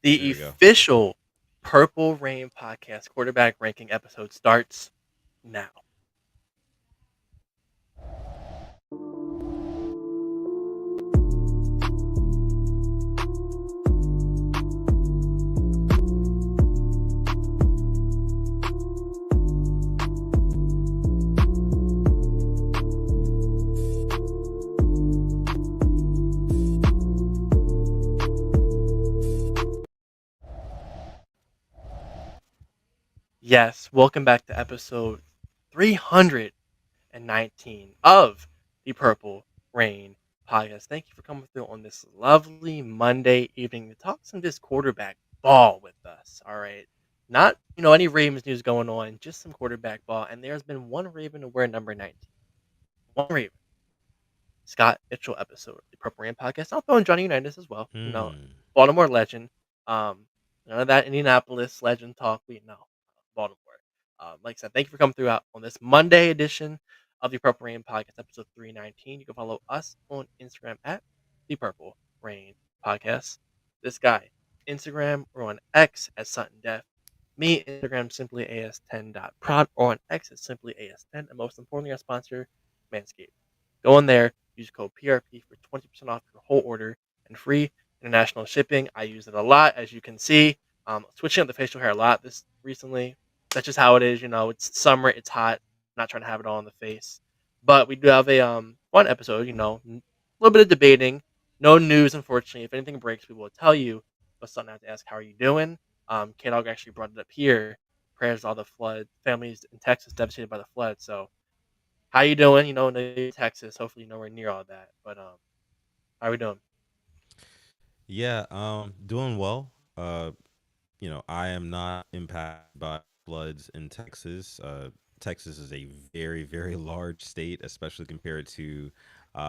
The There we go. official Purple Rain podcast quarterback ranking episode starts now. Yes, welcome back to episode 319 of the Purple Rain podcast. Thank you for coming through on this lovely Monday evening to talk some just quarterback ball with us. All right. Not, any Ravens news going on, just some quarterback ball. And there's been one Raven to wear number 19. One Raven. Scott Mitchell episode of the Purple Rain podcast. I'll throw in Johnny Unitas as well. Baltimore legend. Um, None of that Indianapolis legend talk. We know Baltimore. Like I said, thank you for coming through out on this Monday edition of the Purple Rain podcast, episode 319. You can follow us on Instagram at the Purple Rain podcast. This guy, Instagram or on X at SuttonDef. Me, Instagram simply as10.prod or on X at simply as10. And most importantly, our sponsor, Manscaped. Go in there, use code PRP for 20% off your whole order and free international shipping. I use it a lot, as you can see. Switching up the facial hair a lot this recently. That's just how it is. It's summer, it's hot. I'm not trying to have it all on the face, but we do have a fun episode. A little bit of debating. No news, unfortunately. If anything breaks, we will tell you. But something I have to ask, how are you doing? K-Dog actually brought it up here. Prayers to all the flood families in Texas devastated by the flood. So how you doing? In Texas. Hopefully nowhere near all that. But how are we doing? Yeah, doing well. I am not impacted by floods in Texas. Texas is a very, very large state, especially compared to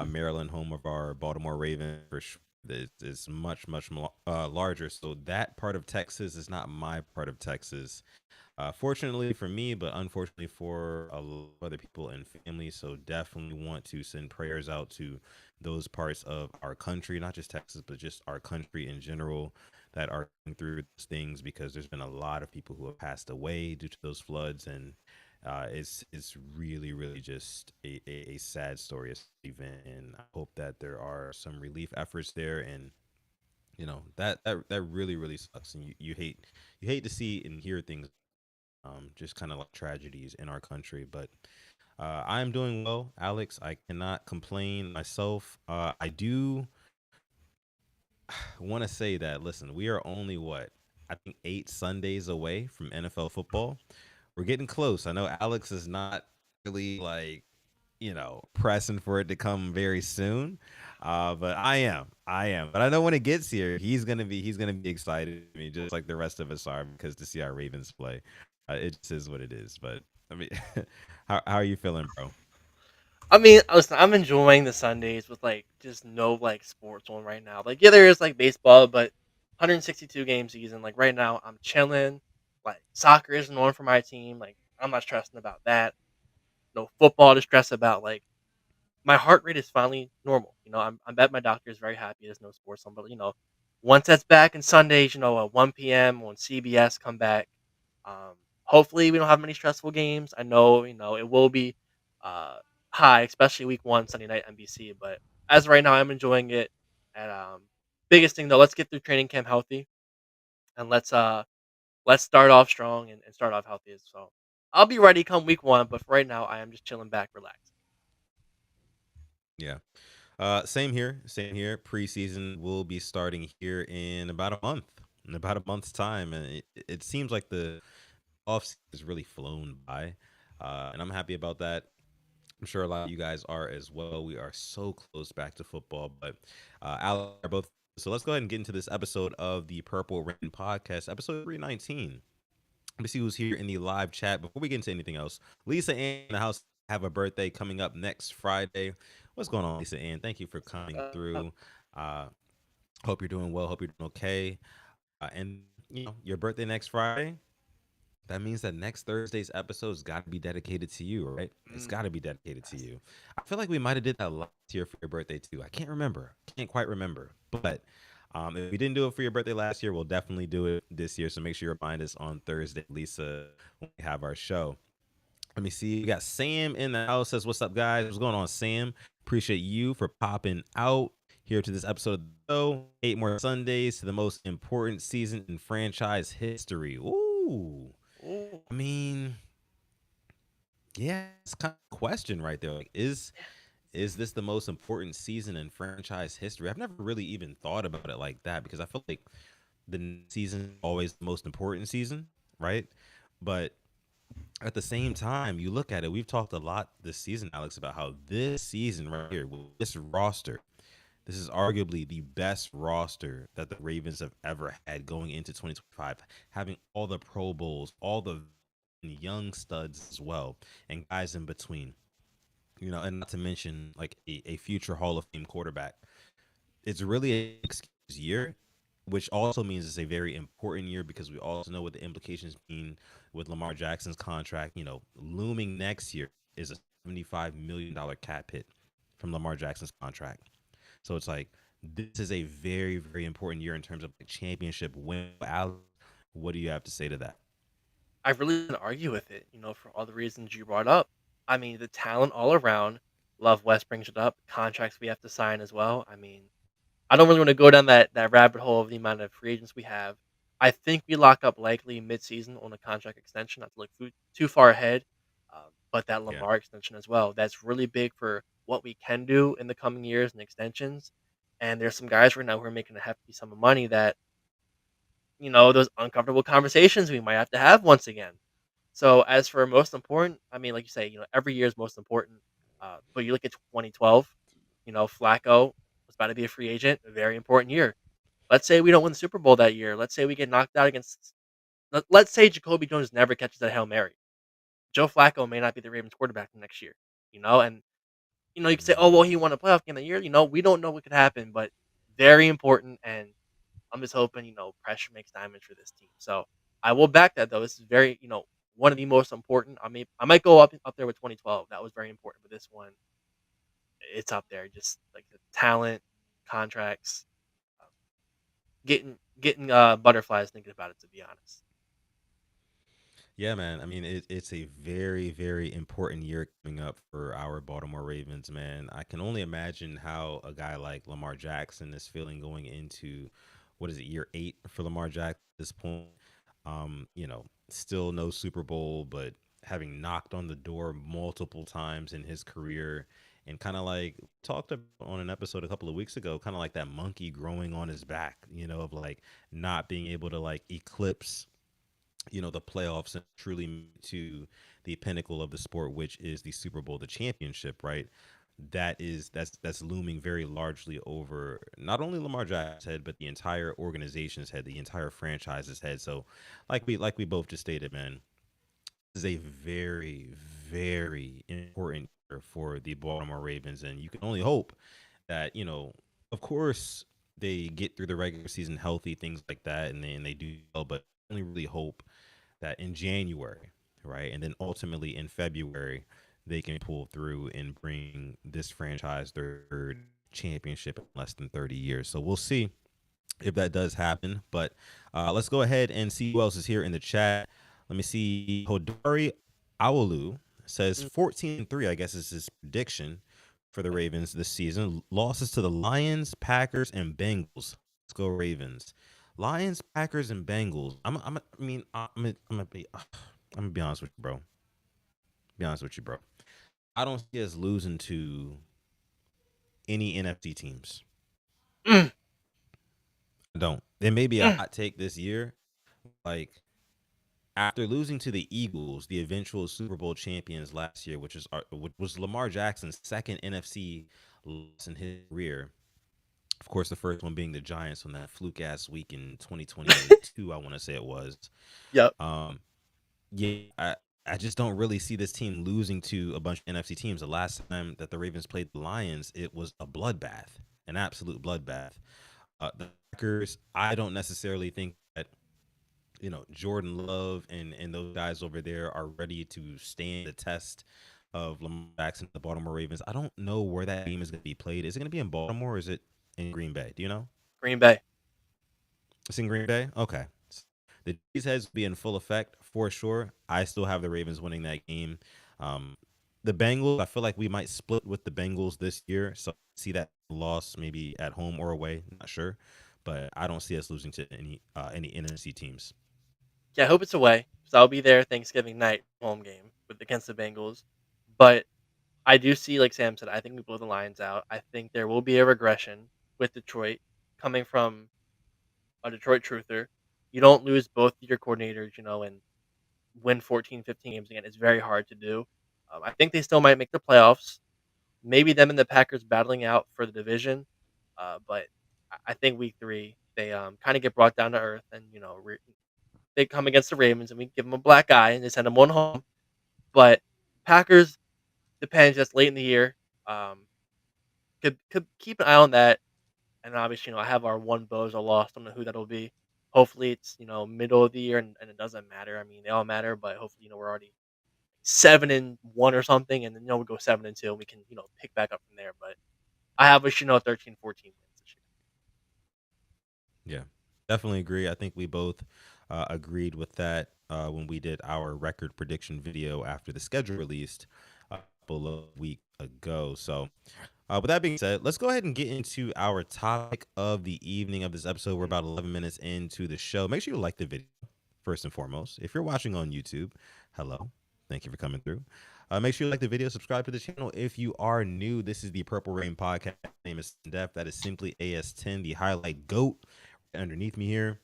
Maryland, home of our Baltimore Ravens. For sure, it's much, much larger. So that part of Texas is not my part of Texas. Fortunately for me, but unfortunately for a lot of other people and families. So definitely want to send prayers out to those parts of our country, not just Texas, but just our country in general that are going through those things because there's been a lot of people who have passed away due to those floods, and it's really really just a sad story, a sad event, and I hope that there are some relief efforts there, and that really really sucks, and you hate to see and hear things just kind of like tragedies in our country. But I am doing well, Alex. I cannot complain myself. I do want to say that, listen, we are only what? I think 8 Sundays away from NFL football. We're getting close. I know Alex is not really like, pressing for it to come very soon. But I am. I am. But I know when it gets here, he's gonna be excited. I mean, just like the rest of us are, because to see our Ravens play. It just is what it is. But I mean, how are you feeling, bro? I mean, listen, I'm enjoying the Sundays with like just no like sports on right now. Like, yeah, there is like baseball, but 162 game season. Like right now, I'm chilling. Like soccer isn't on for my team. Like I'm not stressing about that. No football to stress about. Like my heart rate is finally normal. I bet my doctor is very happy there's no sports on. But once that's back and Sundays, at 1 p.m. on CBS come back. Hopefully we don't have many stressful games. I know, it will be uh high, especially week one, Sunday night NBC. But as of right now, I'm enjoying it. And biggest thing though, let's get through training camp healthy and let's start off strong and start off healthy. So I'll be ready come week one, but for right now I am just chilling back, relaxed. Yeah. Same here. Same here. Preseason will be starting here in about a month. In about a month's time, and it seems like the off has really flown by, and I'm happy about that. I'm sure a lot of you guys are as well. We are so close back to football, but Alex are both. So let's go ahead and get into this episode of the Purple Rain Podcast, episode 319. Let me see who's here in the live chat. Before we get into anything else, Lisa Ann in the house have a birthday coming up next Friday. What's going on, Lisa Ann? Thank you for coming through. Uh, Hope you're doing well. Hope you're doing okay. And your birthday next Friday. That means that next Thursday's episode's got to be dedicated to you, right? It's got to be dedicated to Yes. you. I feel like we might have did that last year for your birthday too. I can't remember. Can't quite remember. But If we didn't do it for your birthday last year, we'll definitely do it this year. So make sure you remind us on Thursday, Lisa, when we have our show. Let me see. We got Sam in the house. Says, "What's up, guys? What's going on, Sam? Appreciate you for popping out here to this episode of the show. 8 more Sundays to the most important season in franchise history." Ooh, Ooh, I mean, yeah, it's kind of a question right there. Like, is this the most important season in franchise history? I've never really even thought about it like that because I feel like the season is always the most important season, right? But at the same time, you look at it, we've talked a lot this season, Alex, about how this season right here, with this roster, this is arguably the best roster that the Ravens have ever had going into 2025, having all the Pro Bowls, all the young studs as well, and guys in between. And not to mention like a future Hall of Fame quarterback. It's really an excuse year, which also means it's a very important year because we also know what the implications mean with Lamar Jackson's contract. Looming next year is a $75 million cap hit from Lamar Jackson's contract. So it's like this is a very, very important year in terms of championship win. Alex, what do you have to say to that? I really didn't argue with it, for all the reasons you brought up. I mean, the talent all around. Love West brings it up. Contracts we have to sign as well. I mean, I don't really want to go down that rabbit hole of the amount of free agents we have. I think we lock up likely mid-season on a contract extension, not to look too far ahead, but that Yeah. Lamar extension as well. That's really big for what we can do in the coming years and extensions. And there's some guys right now who are making a hefty sum of money that those uncomfortable conversations we might have to have once again. So as for most important, I mean, like you say, every year is most important. But you look at 2012, Flacco was about to be a free agent, a very important year. Let's say we don't win the Super Bowl that year. Let's say we get knocked out against. Let's say Jacoby Jones never catches that Hail Mary. Joe Flacco may not be the Ravens quarterback the next year. And you can say, oh well, Mm. he won a playoff game that year. We don't know what could happen, but very important. And I'm just hoping pressure makes diamonds for this team. So I will back that though. This is very one of the most important. I might go up there with 2012. That was very important, but this one it's up there. Just like the talent, contracts, uh, getting butterflies thinking about it. To be honest. Yeah, man. I mean, it's a very, very important year coming up for our Baltimore Ravens, man. I can only imagine how a guy like Lamar Jackson is feeling going into what is it, year 8 for Lamar Jackson at this point. Still no Super Bowl, but having knocked on the door multiple times in his career and kind of like talked about on an episode a couple of weeks ago, kind of like that monkey growing on his back, of like not being able to like eclipse the playoffs and truly to the pinnacle of the sport, which is the Super Bowl, the championship, right? That's looming very largely over not only Lamar Jackson's head, but the entire organization's head, the entire franchise's head. So, like we both just stated, man, this is a very, very important year for the Baltimore Ravens, and you can only hope that of course, they get through the regular season healthy, things like that, and they do well, but only really hope that in January, right, and then ultimately in February, they can pull through and bring this franchise their third championship in less than 30 years. So we'll see if that does happen. But let's go ahead and see who else is here in the chat. Let me see. Hodari Awalu says Mm, 14-3, I guess is his prediction for the Ravens this season. Losses to the Lions, Packers, and Bengals. Let's go Ravens. Lions, Packers, and Bengals. I'm gonna be honest with you, bro. Be honest with you, bro. I don't see us losing to any NFC teams. mm, I don't. There may be a mm. hot take this year. Like after losing to the Eagles, the eventual Super Bowl champions last year, which was Lamar Jackson's second NFC loss in his career. Of course, the first one being the Giants on that fluke ass week in 2022, I want to say it was. Yep. Um, yeah, I just don't really see this team losing to a bunch of NFC teams. The last time that the Ravens played the Lions, it was a bloodbath, an absolute bloodbath. The Packers, I don't necessarily think that Jordan Love and those guys over there are ready to stand the test of Lamar Jackson, the Baltimore Ravens. I don't know where that game is going to be played. Is it going to be in Baltimore or is it in Green Bay? Do you know? Green Bay. It's in Green Bay. Okay. The cheeseheads will be in full effect for sure. I still have the Ravens winning that game. Um, the Bengals, I feel like we might split with the Bengals this year. So see that loss maybe at home or away. Not sure, but I don't see us losing to any NFC teams. Yeah, I hope it's away, because I'll be there Thanksgiving night, home game with against the Bengals. But I do see, like Sam said, I think we blow the Lions out. I think there will be a regression with Detroit coming from a Detroit truther. You don't lose both your coordinators, and win 14, 15 games again. It's very hard to do. I think they still might make the playoffs. Maybe them and the Packers battling out for the division. But I think week 3 they kind of get brought down to earth, and they come against the Ravens and we give them a black eye and they send them one home. But Packers depends just late in the year. Um, could keep an eye on that. And obviously, I have our one Bozo lost. Don't know who that'll be. Hopefully, it's middle of the year and it doesn't matter. I mean, they all matter, but hopefully, we're already 7-1 or something, and then we go 7-2, and we can pick back up from there. But I have us 13, 14 wins this year. Yeah, definitely agree. I think we both agreed with that when we did our record prediction video after the schedule released a couple of weeks ago. So, with that being said, let's go ahead and get into our topic of the evening of this episode. We're about 11 minutes into the show. Make sure you like the video first and foremost. If you're watching on YouTube, hello. Thank you for coming through. Make sure you like the video, subscribe to the channel if you are new. This is the Purple Rain Podcast. My name is SuttonDef. That is simply AS10, the highlight goat underneath me here.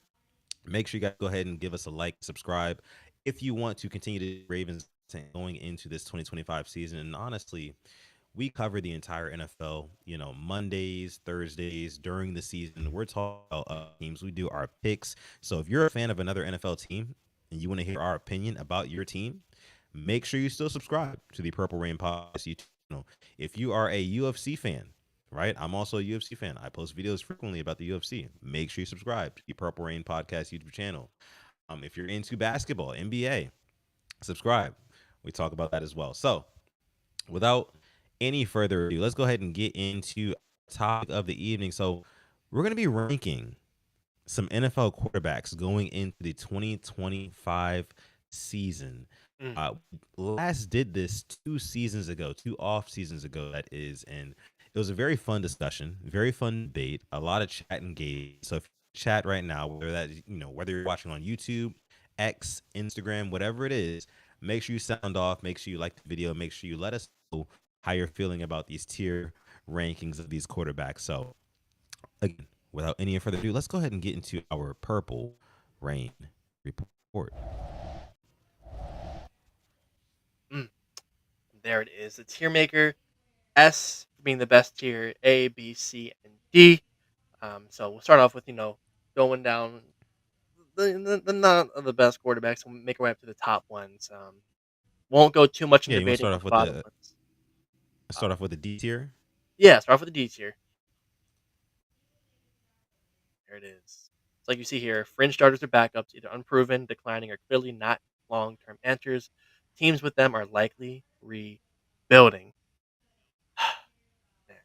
Make sure you guys go ahead and give us a like, subscribe if you want to continue to Ravens going into this 2025 season. And honestly, we cover the entire NFL, Mondays, Thursdays during the season. We're talking about teams. We do our picks. So if you're a fan of another NFL team and you want to hear our opinion about your team, make sure you still subscribe to the Purple Rain Podcast YouTube channel. If you are a UFC fan, right? I'm also a UFC fan. I post videos frequently about the UFC. Make sure you subscribe to the Purple Rain Podcast YouTube channel. If you're into basketball, NBA, subscribe. We talk about that as well. So without any further ado, let's go ahead and get into the topic of the evening. So we're going to be ranking some NFL quarterbacks going into the 2025 season. Mm. Uh, Last did this 2 seasons ago, 2 off seasons ago, that is, and it was a very fun discussion, very fun debate, a lot of chat engaged. So if you chat right now, whether you're watching on YouTube, X, Instagram, whatever it is, make sure you sound off, make sure you like the video, make sure you let us know how you're feeling about these tier rankings of these quarterbacks. So again, without any further ado, let's go ahead and get into our Purple Rain report. Mm. There it is. The tier maker. S being the best tier. A, B, C, and D. So we'll start off with going down the not of the best quarterbacks. We'll make our way up to the top ones. Won't go too much in Yeah, you want to debating start on off the with bottom the ones. start Um, off with the D tier. yeah, start off with the D tier. There it is. It's like you see here, fringe starters or backups, either unproven, declining, or clearly not long-term answers. Teams with them are likely rebuilding. Man,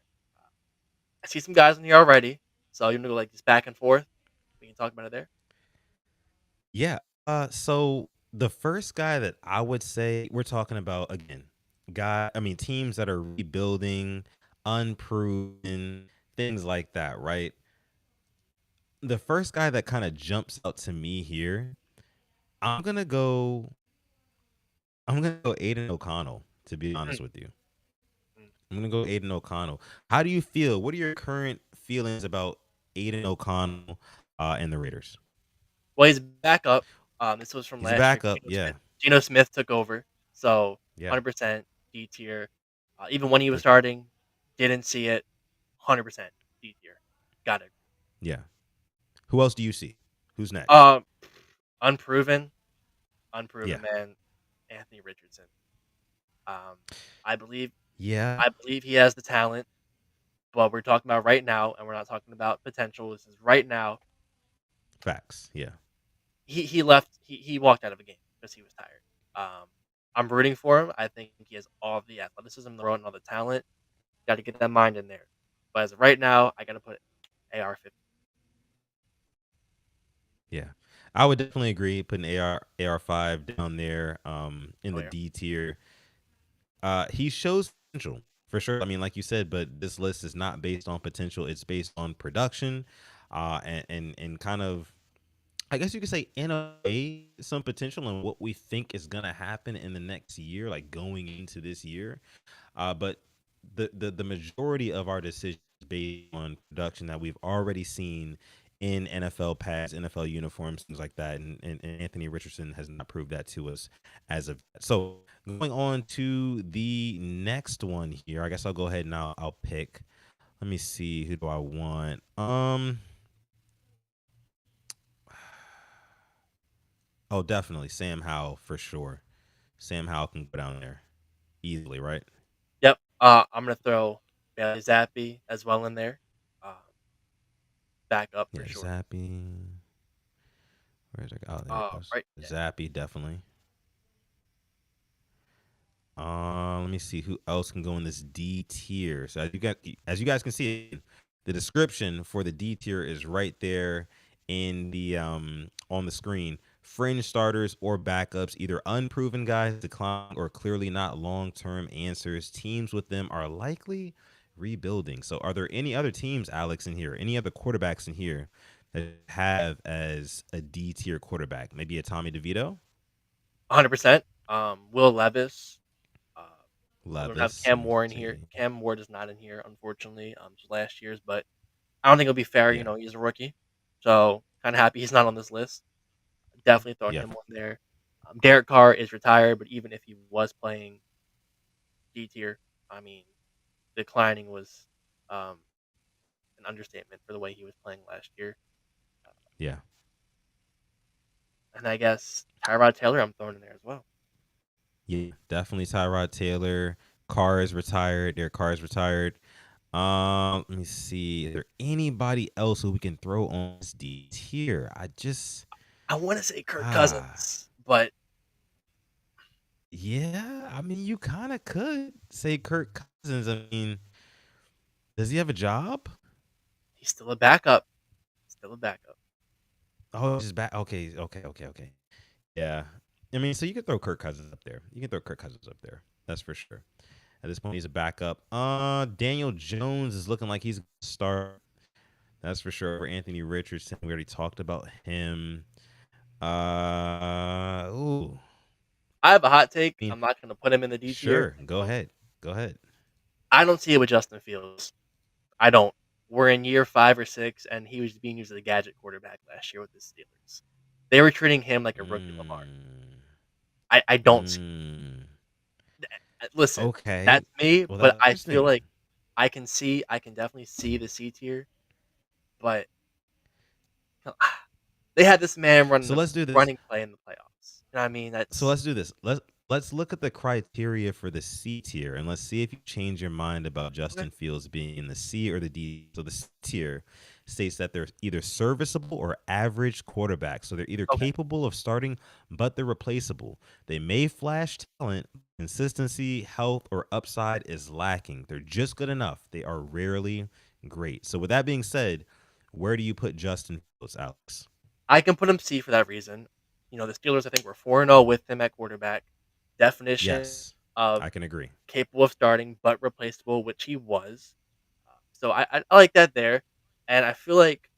I see some guys in here already, so you know, like this back and forth. We can talk about it there. Yeah. So the first guy that I would say we're talking about again, teams that are rebuilding, unproven, things like that, right? The first guy that kind of jumps out to me here, I'm gonna go. I'm gonna go Aiden O'Connell. To be Mm, honest with you, mm. I'm gonna go Aiden O'Connell. How do you feel? What are your current feelings about Aiden O'Connell and the Raiders? Well, he's back up. This was from He's a last year. backup. Yeah, Geno Smith took over, so yeah, 100% D tier. Even when he was for sure. starting, didn't see it. 100% D tier. Got it. Yeah. Who else do you see? Who's next? Um, unproven, unproven Yeah. man, Anthony Richardson. Um, I believe Yeah. I believe he has the talent, but we're talking about right now, and we're not talking about potential. This is right now. Facts. Yeah. He left. He walked out of a game because he was tired. Um, I'm rooting for him. I think he has all of the athleticism in the world and all the talent. Got to get that mind in there. But as of right now, I got to put AR 50. Yeah. I would definitely agree putting AR5 down there in Oh the yeah, D tier. He shows potential for sure. I mean, like you said, but this list is not based on potential. It's based on production, and kind of, I guess you could say, in a way, some potential and what we think is gonna happen in the next year, like going into this year. But the majority of our decisions based on production that we've already seen in NFL pads, NFL uniforms, things like that, and Anthony Richardson has not proved that to us as of yet. So going on to the next one here, I guess I'll go ahead and I'll pick. Let me see, who do I want? Oh, definitely Sam Howell for sure. Sam Howell can go down there easily, right? yep. I'm gonna throw Bailey Zappi as well in there. Um, back up for Yeah, sure. Zappy. Where's it? Oh, there it goes. Right. Yeah. Zappy, definitely. Let me see who else can go in this D tier. So as you guys can see, the description for the D tier is right there in the on the screen. Fringe starters or backups, either unproven guys, decline, or clearly not long-term answers. Teams with them are likely rebuilding. So are there any other teams, Alex, in here? Any other quarterbacks in here that have as a D tier quarterback? Maybe a Tommy DeVito? 100%. Will Levis. Uh, I'm gonna have Levis. Cam Let me Ward in here. see. Cam Ward is not in here, unfortunately. It's last year's, but I don't think it'll be fair. Yeah. He's a rookie, so kind of happy he's not on this list. Definitely throwing Yeah. him on there. Derek Carr is retired, but even if he was playing D tier, I mean, declining was um, an understatement for the way he was playing last year. Uh, Yeah. and I guess Tyrod Taylor, I'm throwing in there as well. Yeah. Definitely Tyrod Taylor. Carr is retired. Their Carr is retired. Let me see. Is there anybody else who we can throw on this D tier? I just I want to say Kirk ah Cousins, but yeah. I mean, you kind of could say Kirk Cousins. I mean, does he have a job? he's still a backup. Still a backup. Oh, he's back. Okay. Okay. Okay. Okay. Yeah. I mean, so you could throw Kirk Cousins up there. You can throw Kirk Cousins up there. That's for sure. At this point, he's a backup. Daniel Jones is looking like he's gonna start. That's for sure. For Anthony Richardson, we already talked about him. Ooh. I have a hot I take. mean, I'm not going to put him in the D tier. sure. Go ahead. Go ahead. I don't see it with Justin Fields. I don't. We're in year 5 or 6, and he was being used as a gadget quarterback last year with the Steelers. They were treating him like a rookie Lamar. Mm, I don't see. mm. Listen, Okay. that's me, Well, but that's I feel interesting. like I can definitely see the C tier, but they had this man So let's do this. running play in the playoffs. You know what I mean? So That's let's do this. Let's look at the criteria for the C tier and let's see if you change your mind about okay. Justin Fields being in the C or the D. So the C tier states that they're either serviceable or average quarterbacks. So they're either Okay. capable of starting, but they're replaceable. They may flash talent, consistency, health, or upside is lacking. They're just good enough. They are rarely great. So with that being said, where do you put Justin Fields, Alex? I can put him C for that reason. The Steelers, I think, were 4-0 with him at quarterback. Definition Yes, of I can agree. capable of starting but replaceable, which he was. So I like that there, and I feel like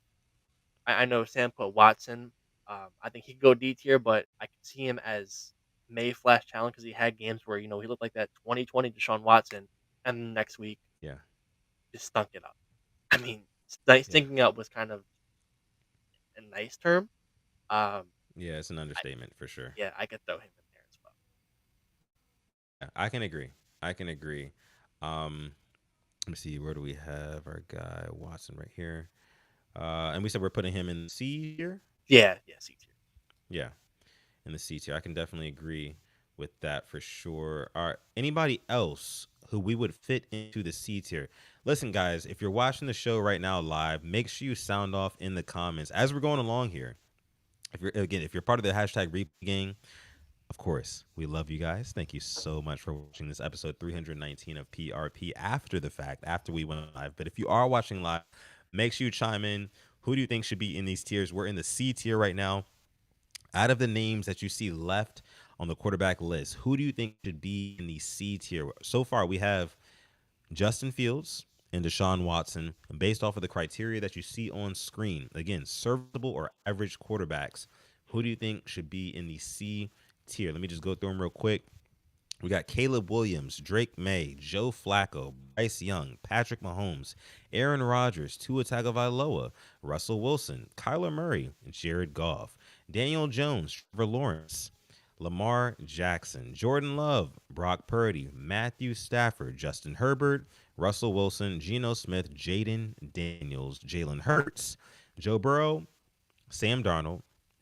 I know Sam put Watson. I think he could go D tier, but I can see him as May flash talent because he had games where he looked like that 2020 Deshaun Watson, and the next week Yeah, just stunk it up. I mean, yeah. stinking up was kind of a nice term. Um, Yeah, it's an I, understatement for sure. yeah, I could throw him in there as well. Yeah, I can agree. I can agree. Let me see. Where do we have our guy Watson right here? And we said we're putting him in C tier. Yeah, yeah, C tier. Yeah, in the C tier. I can definitely agree with that for sure. All right. Anybody else who we would fit into the C tier? Listen, guys, if you're watching the show right now live, make sure you sound off in the comments as we're going along here. If you're part of the hashtag replay gang, of course, we love you guys. Thank you so much for watching this episode 319 of PRP after the fact, after we went live. But if you are watching live, make sure you chime in. Who do you think should be in these tiers? We're in the C tier right now. Out of the names that you see left on the quarterback list, who do you think should be in the C tier? So far, we have Justin Fields and Deshaun Watson. And based off of the criteria that you see on screen, again, serviceable or average quarterbacks, who do you think should be in the C tier? Let me just go through them real quick. We got Caleb Williams, Drake May, Joe Flacco, Bryce Young, Patrick Mahomes, Aaron Rodgers, Tua Tagovailoa, Russell Wilson, Kyler Murray, Jared Goff, Daniel Jones, Trevor Lawrence, Lamar Jackson, Jordan Love, Brock Purdy, Matthew Stafford, Justin Herbert, Russell Wilson, Geno Smith, Jaden Daniels, Jalen Hurts, Joe Burrow, Sam Darnold,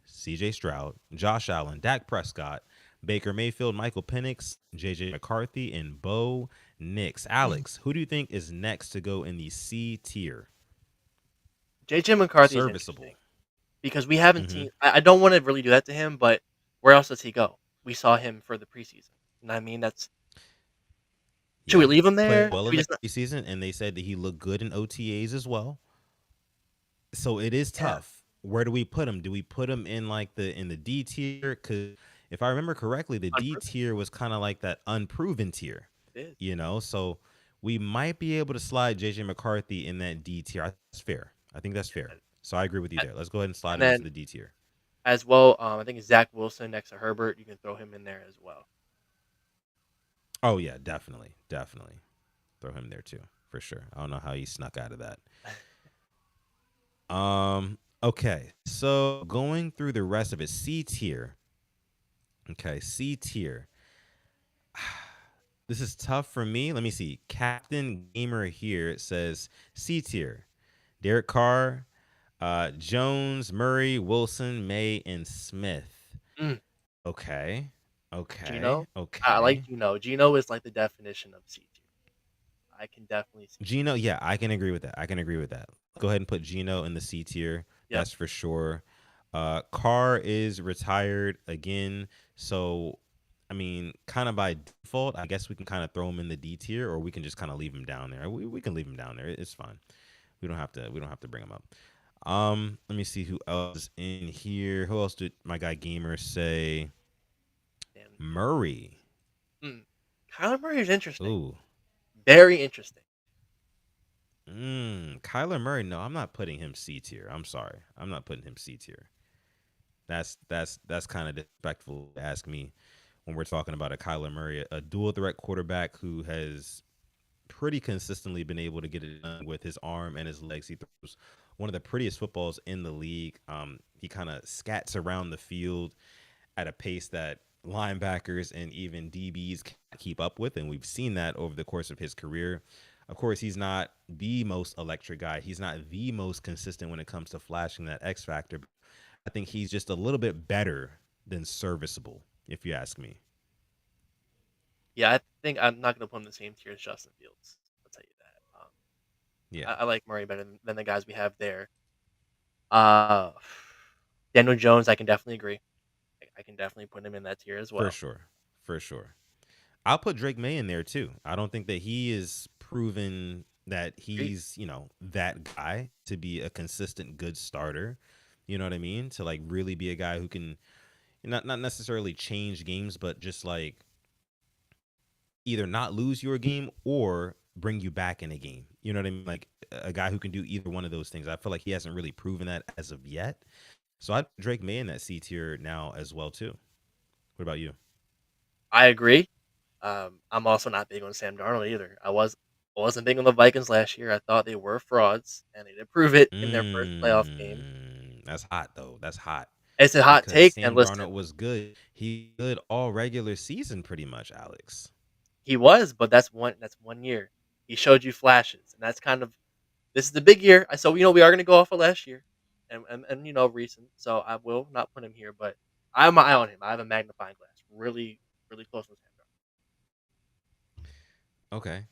CJ Stroud, Josh Allen, Dak Prescott, Baker Mayfield, Michael Penix, JJ McCarthy, and Bo Nix. Alex, who do you think is next to go in the C tier? JJ McCarthy is interesting Serviceable. because we haven't Mm-hmm. seen. I don't want to really do that to him, but where else does he go? We saw him for the preseason. And I mean, that's should we Yeah. leave him Played there? well Should in we the just not? preseason, and they said that he looked good in OTAs as well. So it is Yeah, tough. Where do we put him? Do we put him in like the D tier? Because if I remember correctly, the D unproven. tier was kind of like that unproven tier, It is. So we might be able to slide JJ McCarthy in that D tier. That's fair. I think that's fair. So I agree with you A- there. Let's go ahead and slide And him into then the D tier. as well, I think Zach Wilson next to Herbert. You can throw him in there as well. Oh yeah, definitely, definitely throw him there too for sure. I don't know how he snuck out of that. Okay, so going through the rest of it, C tier. Okay, C tier. This is tough for me. Let me see. Captain Gamer here says C tier. Derek Carr, Jones, Murray, Wilson, May, and Smith. Mm, Okay. Gino, Okay. I like Okay. Gino. Gino is like the definition of C tier. I can definitely see that. Gino, yeah, I can agree with that. I can agree with that. Go ahead and put Gino in the C tier. Yep. That's for sure. Carr is retired again. So, I mean, kind of by default, I guess we can kind of throw him in the D tier, or we can just kind of leave him down there. We can leave him down there. It's fine. We don't have to bring him up. Let me see who else is in here. Who else did my guy Gamer say? And Murray. Kyler Murray is interesting. Ooh. Very interesting. Kyler Murray. No, I'm not putting him C tier. I'm sorry. I'm not putting him C tier. That's kind of disrespectful to ask me when we're talking about a Kyler Murray, a dual threat quarterback who has pretty consistently been able to get it done with his arm and his legs. He throws one of the prettiest footballs in the league. He kind of scats around the field at a pace that linebackers and even DBs can't keep up with, and we've seen that over the course of his career. Of course, he's not the most electric guy. He's not the most consistent when it comes to flashing that X factor. I think he's just a little bit better than serviceable, if you ask me. Yeah, I think I'm not going to put him in the same tier as Justin Fields. I'll tell you that. Yeah, I like Murray better than the guys we have there. Uh, Daniel Jones, I can definitely agree. I can definitely put him in that tier as for well. sure. For sure. I'll put Drake May in there too. I don't think that he is proven that Agreed. he's, that guy to be a consistent good starter. You know what I mean? To like really be a guy who can not necessarily change games, but just like either not lose your game or bring you back in a game. You know what I mean? Like a guy who can do either one of those things. I feel like he hasn't really proven that as of yet. So I'd put Drake May in that C tier now as well too. What about you? I agree. I'm also not big on Sam Darnold either. I wasn't big on the Vikings last year. I thought they were frauds, and they did prove it in their first playoff game. That's hot though. That's hot It's a hot because take, and Sam listen, Darnold was good. He good all regular season pretty much, Alex. he was, but that's one year. He showed you flashes, and that's kind of this is the big year. So we are going to go off of last year, and recent. So I will not put him here, but I have my eye on him. I have a magnifying glass, really, really close to Sam Okay.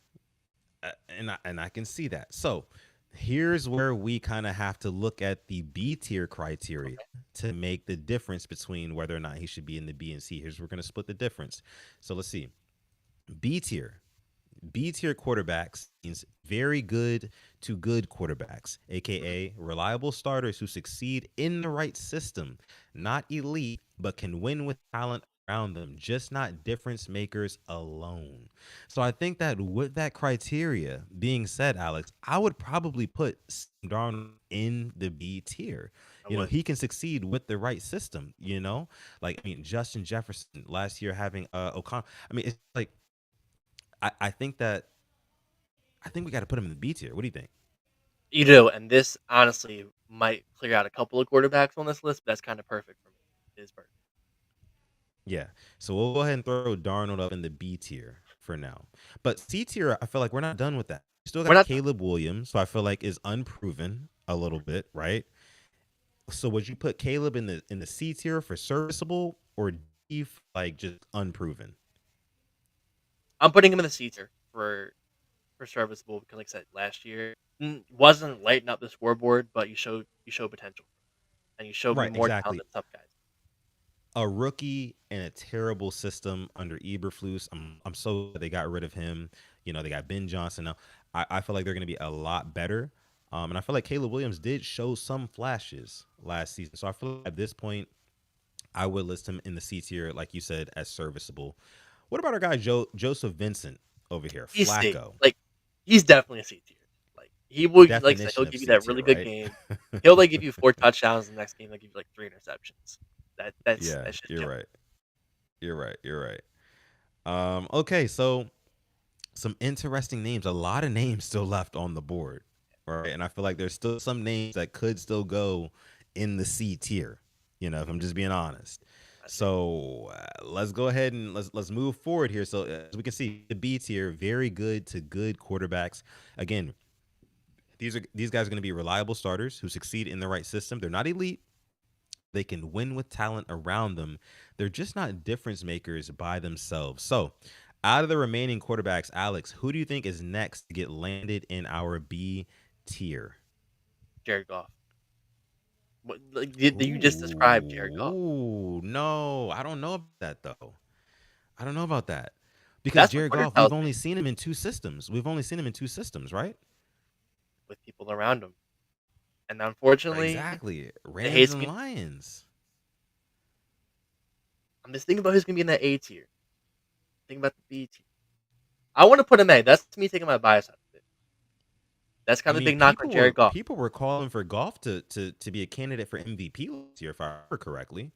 And I can see that. So here's where we kind of have to look at the B tier Darnold. criteria Okay, to make the difference between whether or not he should be in the B and C. Here's where we're going to split the difference. So let's see. B tier. B tier quarterbacks means very good to good quarterbacks, Mhm. aka reliable starters who succeed in the right system, not elite, but can win with talent around them, just not difference makers alone. So I think that with that criteria being said, Alex, I would probably put Sam Darnold in the B tier. I You know, would. he can succeed with the right system, you know? Like, I mean, Justin Jefferson last year having O'Connell. I mean, it's like I think that I think we got to put him in the B tier. What do you think? You do, and this honestly might clear out a couple of quarterbacks on this list, but that's kinda perfect for me. It is perfect. Yeah. So we'll go ahead and throw Darnold up in the B tier for now. But C tier, I feel like we're not done with that. We still We're got not done. Caleb Williams, so I feel like is unproven a little bit, right? So would you put Caleb in the C tier for serviceable or D for like just unproven? I'm putting him in the C tier for serviceable because, like I said, last year wasn't lighting up the scoreboard, but you showed potential, and you showed me Right, more talent exactly. than some guys. A rookie in a terrible system under Eberflus. I'm so glad they got rid of him. You know, they got Ben Johnson now. I feel like they're going to be a lot better. And I feel like Caleb Williams did show some flashes last season. So I feel like at this point, I would list him in the C tier, like you said, as serviceable. What about our guy Joseph Vincent over here, He's C, Flacco? like he's definitely a C tier. Like he will, like I said, he'll Definition of give you C that tier, really good right? game. He'll like give you 4 touchdowns. The next game, they'll give you like 3 interceptions. That's Yeah, that's just you're chilling. right. You're right. You're right. Okay, so some interesting names. A lot of names still left on the board, right? And I feel like there's still some names that could still go in the C tier. You know, if I'm just being honest. I see. So let's go ahead and let's move forward here. So as we can see, the B tier, very good to good quarterbacks. Again, these guys are going to be reliable starters who succeed in the right system. They're not elite. They can win with talent around them. They're just not difference makers by themselves. So, out of the remaining quarterbacks, Alex, who do you think is next to get landed in our B tier? Jared Goff. What, like, you just described Jared Goff. Ooh, no, I don't know about that though. I don't know about that because That's what Jared Twitter Goff, we've tells me only seen him in two systems. We've only seen him in two systems, right? with people around him, and unfortunately, Exactly. it Rams hates and me. Lions. I'm just thinking about who's gonna be in that A tier. Thinking about the B tier. I want to put him A. That's me taking my bias out of it. That's I kind of the mean, big knock on Jared Goff. people were calling for Goff to be a candidate for MVP last year, if I remember correctly.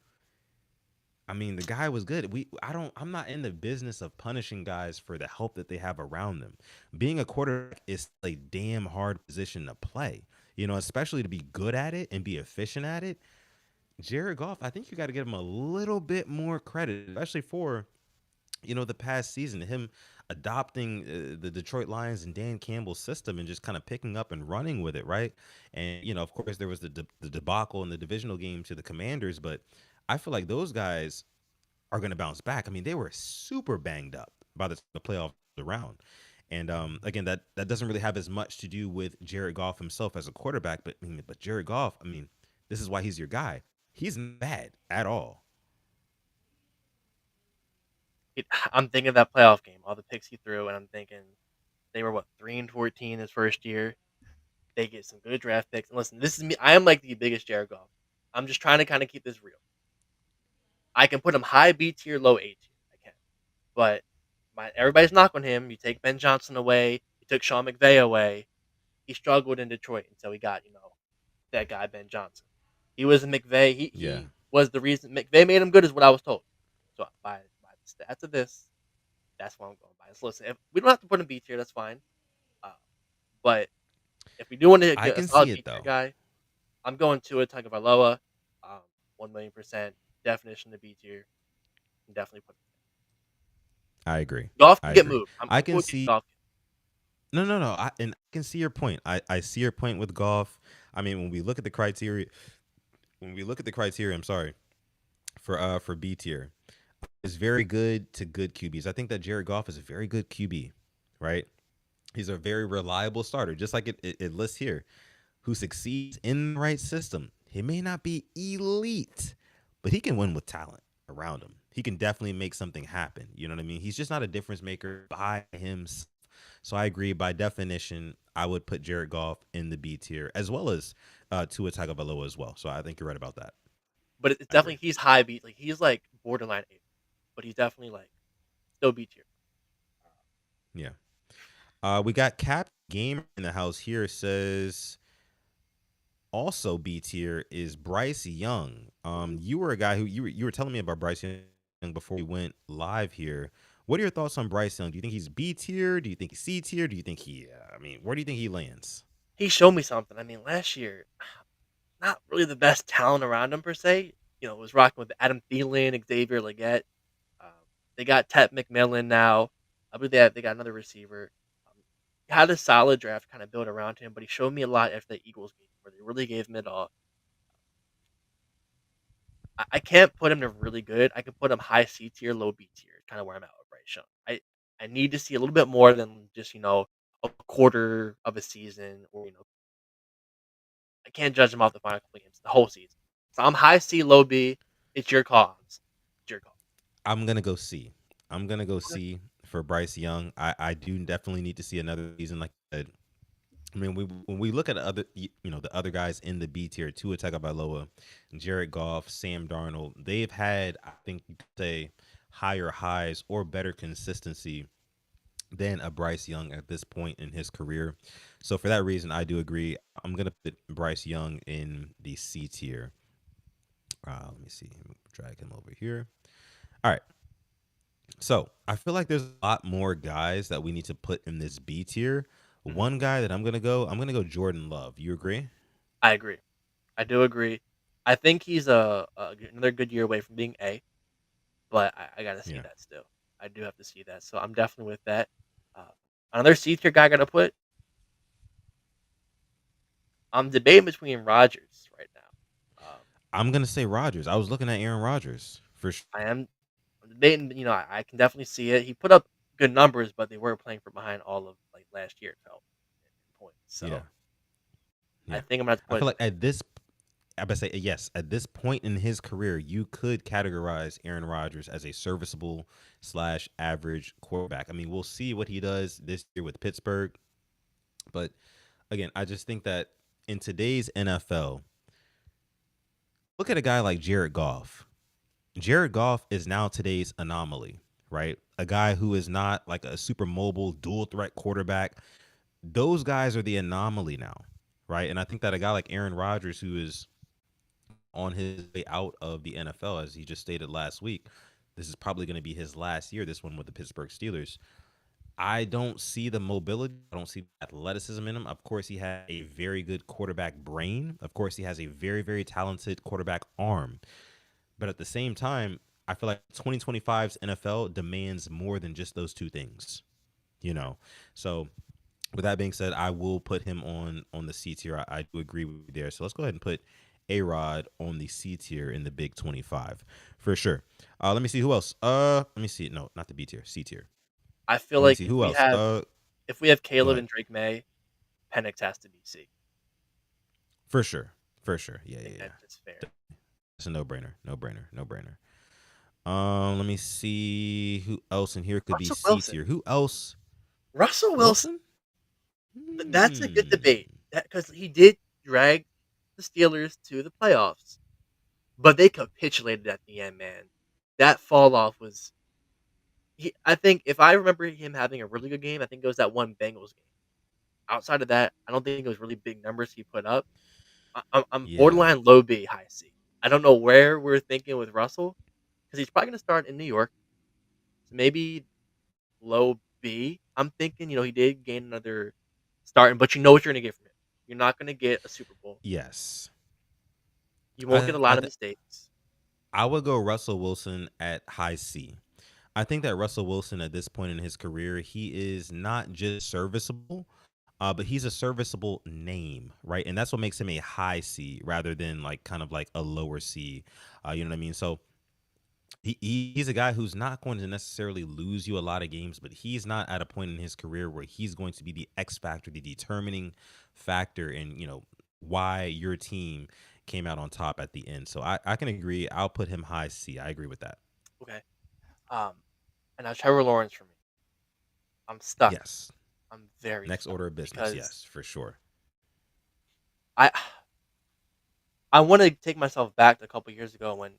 I mean, the guy was good. I'm not in the business of punishing guys for the help that they have around them. Being a quarterback is a damn hard position to play. You know, especially to be good at it and be efficient at it. Jared Goff, I think you got to give him a little bit more credit, especially for the past season, him adopting the Detroit Lions and Dan Campbell's system and just kind of picking up and running with it, right? And of course, there was the debacle in the divisional game to the Commanders, but I feel like those guys are going to bounce back. I mean, they were super banged up by the playoff round. And again, that doesn't really have as much to do with Jared Goff himself as a quarterback, but Jared Goff, I mean, this is why he's your guy. He's not bad at all. I'm thinking of that playoff game, all the picks he threw, and I'm thinking they were what 3-14 his first year. They get some good draft picks. And listen, this is me. I am like the biggest Jared Goff. I'm just trying to kind of keep this real. I can put him high B tier, low A tier. I can, but everybody's knock on him. You take Ben Johnson away. You took Sean McVay away. He struggled in Detroit until he got that guy Ben Johnson. He was a McVay. He Yeah, he was the reason McVay made him good, is what I was told. So by the stats of this, that's what I'm going by. So listen, if we don't have to put him B tier, that's fine. Uh, but if we do want to I get a can solid see B it tier though. guy, I'm going to a Tagovailoa. 1,000,000% definition of B tier. Can definitely put him. I agree. Goff I can get agree. moved. I'm I cool can with getting see Goff. no. And I can see your point. I see your point with golf. I mean, when we look at the criteria, I'm sorry, for B tier, it's very good to good QBs. I think that Jared Goff is a very good QB, right? He's a very reliable starter, just like it lists here, who succeeds in the right system. He may not be elite, but he can win with talent around him. He can definitely make something happen. You know what I mean? He's just not a difference maker by himself. So I agree. By definition, I would put Jared Goff in the B tier as well as Tua Tagovailoa as well. So I think you're right about that. But it's I agree. definitely he's high B, like he's like borderline A, but he's definitely like still B tier. Yeah. We got Cap Gamer in the house here says also B tier is Bryce Young. Ooh. You were a guy who you were telling me about Bryce Young before we went live here. What are your thoughts on Bryce Young? Do you think he's B tier? Do you think he's C tier? Do you think he? I mean, where do you think he lands? He showed me something. I mean, last year, not really the best talent around him per se. It was rocking with Adam Thielen, Xavier Legette. Um, they got Ted McMillan now. I believe they got another receiver. Um, he had a solid draft kind of built around him, but he showed me a lot after the Eagles game where they really gave him it all. I can't put him to really good. I can put him high C tier, low B tier. Kind of where I'm at with Bryce Young. I need to see a little bit more than just a quarter of a season, or I can't judge him off the final couple games, the whole season. So I'm high C, low B. It's your call. It's your call. I'm gonna go C. I'm gonna go Okay. C for Bryce Young. I do definitely need to see another season like that. I mean, when we look at the other guys in the B tier, Tua Tagovailoa, Jared Goff, Sam Darnold, they've had, I think you could say, higher highs or better consistency than a Bryce Young at this point in his career. So for that reason, I do agree. I'm gonna put Bryce Young in the C tier. Let me see. Drag him over here. All right. So I feel like there's a lot more guys that we need to put in this B tier. Mhm. One guy that I'm gonna go Jordan Love. You agree? I agree. I do agree. I think he's another good year away from being A, but I got to see Yeah. that still. I do have to see that. So I'm definitely with that. Uh, Another C tier guy I got to put. I'm debating between Rodgers right now. I'm gonna say Rodgers. I was looking at Aaron Rodgers for sure. I am I'm debating. I can definitely see it. He put up good numbers, but they were playing from behind all of like last year. It felt in points. Yeah. So I Yeah. think I'm gonna have to I put feel him like at this I bet say yes. At this point in his career, you could categorize Aaron Rodgers as a serviceable slash average quarterback. I mean, we'll see what he does this year with Pittsburgh, but again, I just think that in today's NFL, look at a guy like Jared Goff. Jared Goff is now today's anomaly, right? A guy who is not like a super mobile dual threat quarterback. Those guys are the anomaly now, right? And I think that a guy like Aaron Rodgers, who is on his way out of the NFL, as he just stated last week, this is probably going to be his last year, this one with the Pittsburgh Steelers. I don't see the mobility. I don't see the athleticism in him. Of course, he has a very good quarterback brain. Of course, he has a very, very talented quarterback arm. But at the same time, I feel like 2025's NFL demands more than just those two things, you know? So with that being said, I will put him on the C tier. I do agree with you there. So let's go ahead and put A Rod on the C tier in the Big 25 for sure. Let me see who else. Let me see. No, not the B tier, C tier. I feel Let me like see who else. if we have Go Caleb ahead. and Drake May, Penix has to be C. For sure, for sure. Yeah, I yeah, think yeah. that's just fair. It's a no brainer. No brainer. No brainer. Let me see who else in here could be Russell C Wilson. tier. Who else? Russell Wilson. Wilson. That's a good Hmm. debate. Because he did drag the Steelers to the playoffs, but they capitulated at the end, man. That fall off was. I think if I remember him having a really good game, I think it was that one Bengals game. Outside of that, I don't think it was really big numbers he put up. I'm Yeah. borderline low B, high C. I don't know where we're thinking with Russell because he's probably going to start in New York. So maybe low B. I'm thinking, he did gain another starting, but you know what you're going to get from him. You're not going to get a Super Bowl. Yes. You won't get I a lot I of th- mistakes. I would go Russell Wilson at high C. I think that Russell Wilson at this point in his career, he is not just serviceable, but he's a serviceable name, right? And that's what makes him a high C rather than like kind of like a lower C. You know what I mean? So he's a guy who's not going to necessarily lose you a lot of games, but he's not at a point in his career where he's going to be the X factor, the determining factor in, why your team came out on top at the end. So I can agree. I'll put him high C. I agree with that. Okay. Um, and now Trevor Lawrence for me. I'm stuck. Yes. I'm very Next stunned order of business, because yes, for sure. I I want to take myself back to a couple years ago when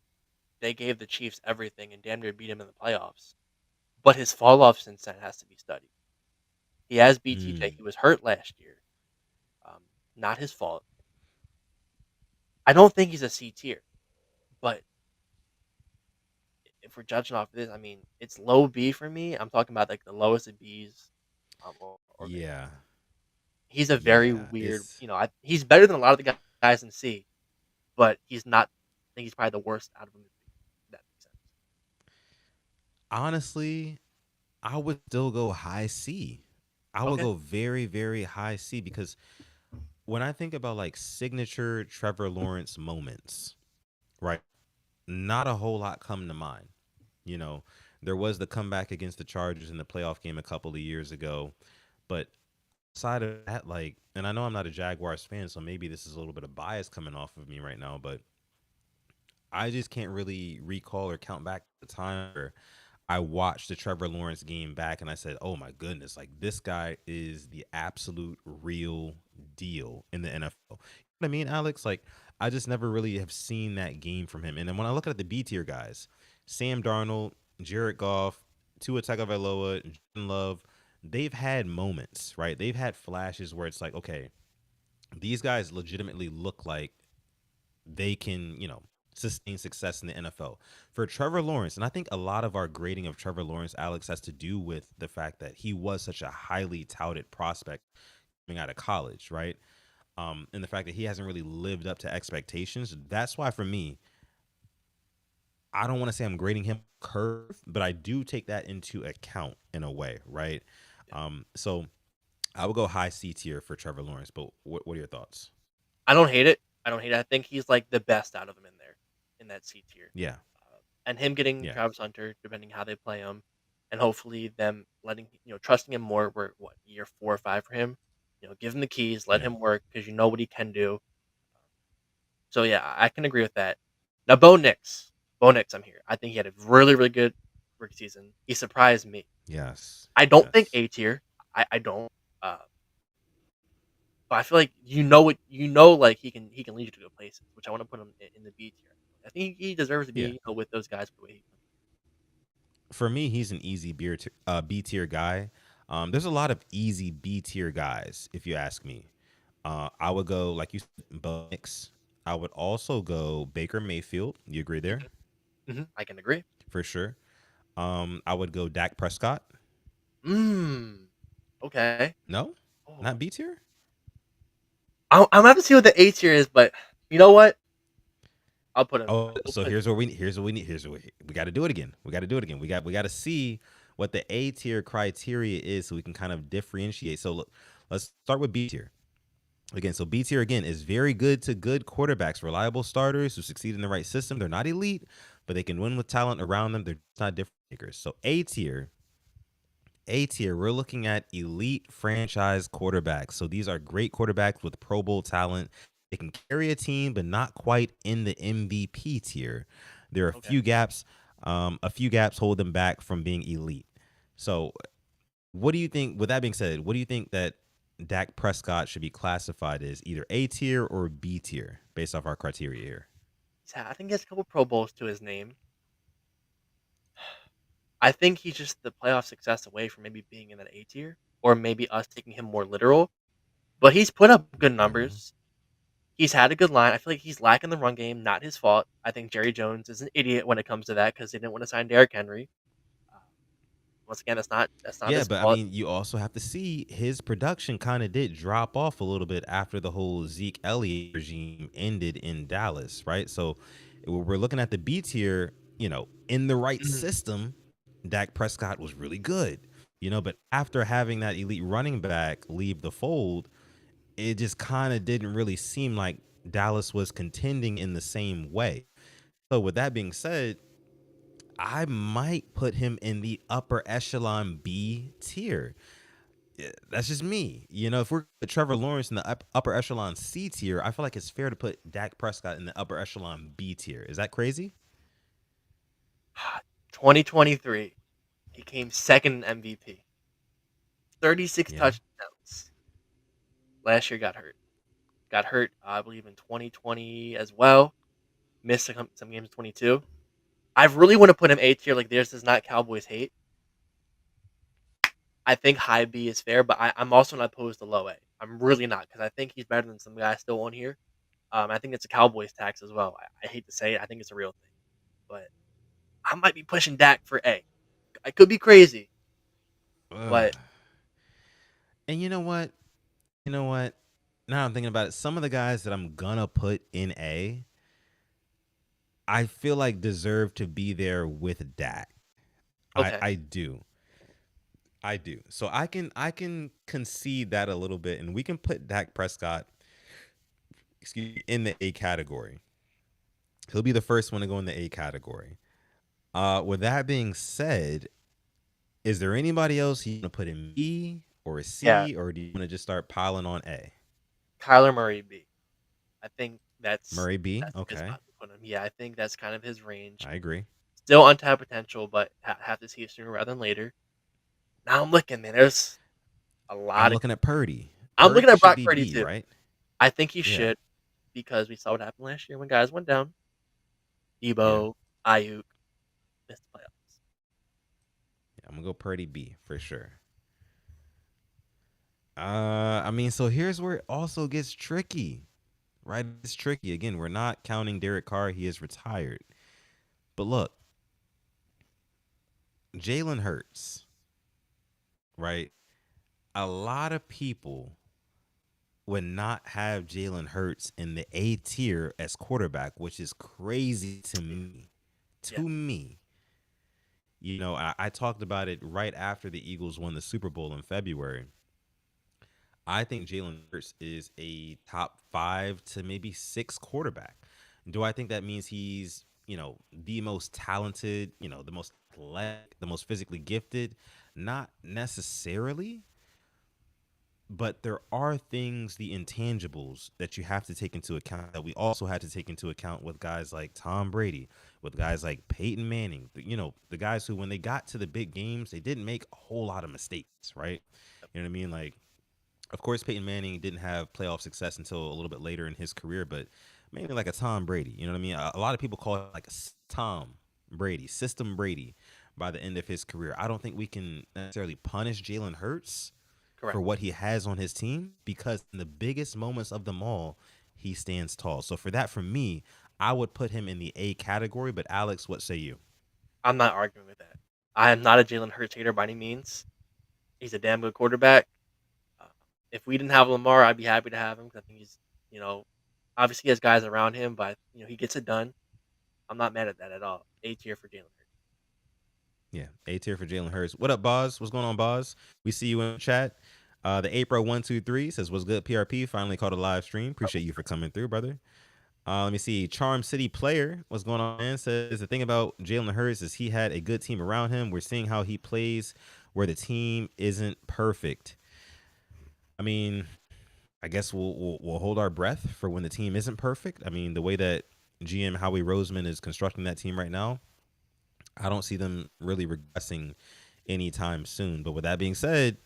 they gave the Chiefs everything and damn near beat him in the playoffs. But his fall off since then has to be studied. He has BTJ. Mm, He was hurt last year. Um, Not his fault. I don't think he's a C tier, but if we're judging off this, I mean, it's low B for me. I'm talking about like the lowest of Bs, or there. yeah, He's a very yeah. weird. It's He's better than a lot of the guys in C, but he's not. I think he's probably the worst out of them in B. If that makes sense. honestly, I would still go high C. I would Okay. go very, very high C because when I think about like signature Trevor Lawrence moments, right? Not a whole lot come to mind. You know, there was the comeback against the Chargers in the playoff game a couple of years ago, but outside of that, like, and I know I'm not a Jaguars fan, so maybe this is a little bit of bias coming off of me right now, but I just can't really recall or count back the time where I watched the Trevor Lawrence game back and I said, "Oh my goodness, like this guy is the absolute real deal in the NFL." You know what I mean, Alex? Like I just never really have seen that game from him. And then when I look at the B tier guys, Sam Darnold, Jared Goff, Tua Tagovailoa, Jordan Love, they've had moments, right? They've had flashes where it's like, okay, these guys legitimately look like they can, sustain success in the NFL. For Trevor Lawrence, and I think a lot of our grading of Trevor Lawrence, Alex, has to do with the fact that he was such a highly touted prospect coming out of college, right? And the fact that he hasn't really lived up to expectations. That's why for me, I don't want to say I'm grading him curve, but I do take that into account in a way, right? Yeah. So I would go high C tier for Trevor Lawrence, but what are your thoughts? I don't hate it. I don't hate it. I think he's like the best out of them in there, in that C tier. Yeah, And him getting yeah, Travis Hunter, depending how they play him, and hopefully them letting trusting him more. We're what, year 4 or 5 for him. Give him the keys, let yeah, him work because you know what he can do. So yeah, I can agree with that. Now Bo Nix, I'm here. I think he had a really really good rookie season. He surprised me. yes, I don't think yes. A tier. I don't. Uh, but I feel like like he can lead you to good places, which I want to put him in the B tier. I think he deserves to be Yeah. with those guys for the way he. For me, he's an easy B tier guy. There's a lot of easy B tier guys, if you ask me. I would go like you said, Bo Nix. I would also go Baker Mayfield. You agree there? I can agree. For sure. I would go Dak Prescott. Mm, okay. No, not Oh, B tier. I'm gonna have to see what the A tier is, but you know what? I'll put him. Oh, We'll so put. here's what we got to do it again. We got to do it again. We got to see what the A tier criteria is, so we can kind of differentiate. So look, let's start with B tier. Again, so B tier again is very good to good quarterbacks, reliable starters who succeed in the right system. They're not elite, but they can win with talent around them. They're not different makers. So A tier, we're looking at elite franchise quarterbacks. So these are great quarterbacks with Pro Bowl talent. They can carry a team, but not quite in the MVP tier. There are a Okay. few gaps. A few gaps hold them back from being elite. So what do you think? With that being said, what do you think that Dak Prescott should be classified as either A tier or B tier based off our criteria here? I think he has a couple Pro Bowls to his name. I think he's just the playoff success away from maybe being in that A tier, or maybe us taking him more literal. But he's put up good Mhm. numbers. He's had a good line. I feel like he's lacking the run game. Not his fault. I think Jerry Jones is an idiot when it comes to that because they didn't want to sign Derrick Henry. Uh, Once again, that's not Yeah, his but I fault. mean, you also have to see his production kind of did drop off a little bit after the whole Zeke Elliott regime ended in Dallas, right? So we're looking at the B tier, in the right Mhm. system, Dak Prescott was really good, but after having that elite running back leave the fold, it just kind of didn't really seem like Dallas was contending in the same way. So with that being said, I might put him in the upper echelon B tier. Yeah, that's just me. If we're put Trevor Lawrence in the upper echelon C tier, I feel like it's fair to put Dak Prescott in the upper echelon B tier. Is that crazy? 2023, he came second in MVP. 36 Yeah. touchdowns. Last year got hurt. Got hurt, I believe, in 2020 as well. Missed some games in 22. I really want to put him A tier. Like, this is not Cowboys hate. I think high B is fair, but I'm also not opposed to low A. I'm really not, because I think he's better than some guys still on here. I think it's a Cowboys tax as well. I hate to say it. I think it's a real thing. But I might be pushing Dak for A. I could be crazy, Ugh. but And you know what? You know what? Now I'm thinking about it. Some of the guys that I'm gonna put in A, I feel like deserve to be there with Dak. I okay. I do. I do. So I can concede that a little bit, and we can put Dak Prescott, excuse me, in the A category. He'll be the first one to go in the A category. With that being said, is there anybody else you want to put in B or Yeah, C, or do you want to just start piling on A? Kyler Murray B. I think Murray B. that's a good Okay, spot to put him. Yeah, I think that's kind of his range. I agree. Still untapped potential, but have to see it sooner rather than later. Now I'm looking, man. There's a I'm lot of. looking at Purdy. I'm Purdy looking at should Brock be Purdy B, too. right? I think he Yeah, should, because we saw what happened last year when guys went down. yeah. Debo, Ayuk missed the playoffs. Yeah, I'm gonna go Purdy B for sure. I mean, so here's where it also gets tricky, right? It's tricky. Again, we're not counting Derek Carr. He is retired. But look, Jalen Hurts, right? A lot of people would not have Jalen Hurts in the A tier as quarterback, which is crazy to Yeah, me. yeah, To me. I talked about it right after the Eagles won the Super Bowl in February. I think Jalen Hurts is a top 5 to maybe 6 quarterback. Do I think that means he's, the most talented, the most athletic, the most physically gifted? Not necessarily, but there are things, the intangibles that you have to take into account that we also had to take into account with guys like Tom Brady, with guys like Peyton Manning, the guys who, when they got to the big games, they didn't make a whole lot of mistakes, right? You know what I mean? Like, of course, Peyton Manning didn't have playoff success until a little bit later in his career, but mainly like a Tom Brady. You know what I mean? A lot of people call it like a Tom Brady, System Brady, by the end of his career. I don't think we can necessarily punish Jalen Hurts for correct. what he has on his team, because in the biggest moments of them all, he stands tall. So for that, for me, I would put him in the A category. But Alex, what say you? I'm not arguing with that. I am not a Jalen Hurts hater by any means. He's a damn good quarterback. Uh, if we didn't have Lamar, I'd be happy to have him, because I think he's, you know, obviously he has guys around him, but he gets it done. I'm not mad at that at all. A tier for Jalen Hurts. Yeah, A tier for Jalen Hurts. What up, Boz? What's going on, Boz? We see you in the chat. The April 123 says, "What's good, PRP? Finally caught a live stream. Appreciate you for coming through, brother." Let me see. Charm City Player, what's going on, man? Says the thing about Jalen Hurts is he had a good team around him. We're seeing how he plays where the team isn't perfect. I mean, I guess we'll hold our breath for when the team isn't perfect. I mean, the way that GM Howie Roseman is constructing that team right now, I don't see them really regressing anytime soon. But with that being said,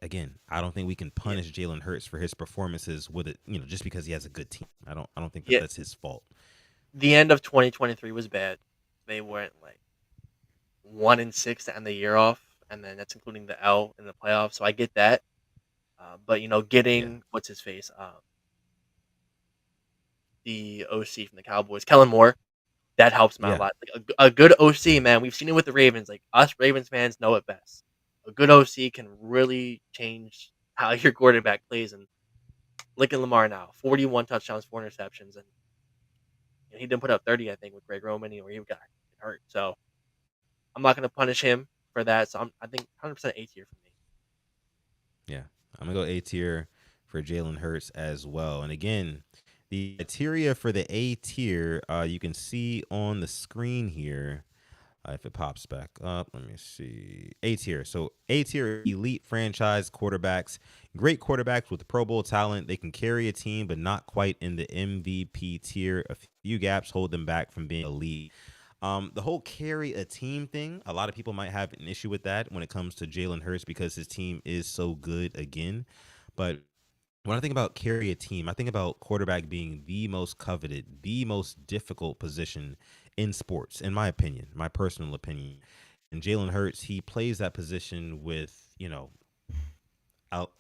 again, I don't think we can Yeah, punish Jalen Hurts for his performances with it, just because he has a good team. I don't think that yeah. that's his fault. The end of 2023 was bad. They went like 1-6 to end the year off, and then that's including the L in the playoffs. So I get that. But Yeah. getting what's his face, the OC from the Cowboys, Kellen Moore, that helps him out a Yeah. lot. Like a good OC, man. We've seen it with the Ravens. Like, us Ravens fans know it best. A good OC can really change how your quarterback plays. And look at Lamar now, 41 touchdowns, 4 interceptions, and he didn't put up 30, I think, with Greg Roman, or he got hurt. So I'm not going to punish him for that. So I think 100% A tier for me. Yeah. I'm gonna go A tier for Jalen Hurts as well. And again, the criteria for the A tier, you can see on the screen here. If it pops back up, let me see. A tier. So A tier, elite franchise quarterbacks, great quarterbacks with Pro Bowl talent. They can carry a team, but not quite in the MVP tier. A few gaps hold them back from being elite. The whole carry a team thing, a lot of people might have an issue with that when it comes to Jalen Hurts because his team is so good again. But when I think about carry a team, I think about quarterback being the most coveted, the most difficult position in sports, in my opinion, my personal opinion. And Jalen Hurts, he plays that position with,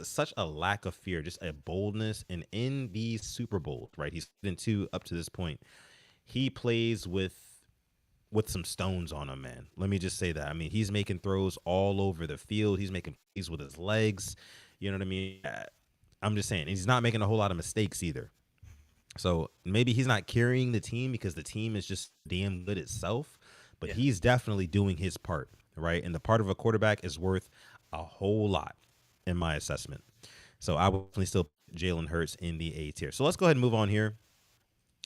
such a lack of fear, just a boldness. And in these Super Bowls, right? He's been two up to this point. He plays with some stones on him, man. Let me just say that. I mean, he's making throws all over the field. He's making plays with his legs. You know what I mean? I'm just saying, he's not making a whole lot of mistakes either. So maybe he's not carrying the team because the team is just damn good itself, but Yeah. he's definitely doing his part, right? And the part of a quarterback is worth a whole lot in my assessment. So I would definitely still put Jalen Hurts in the A tier. So let's go ahead and move on here.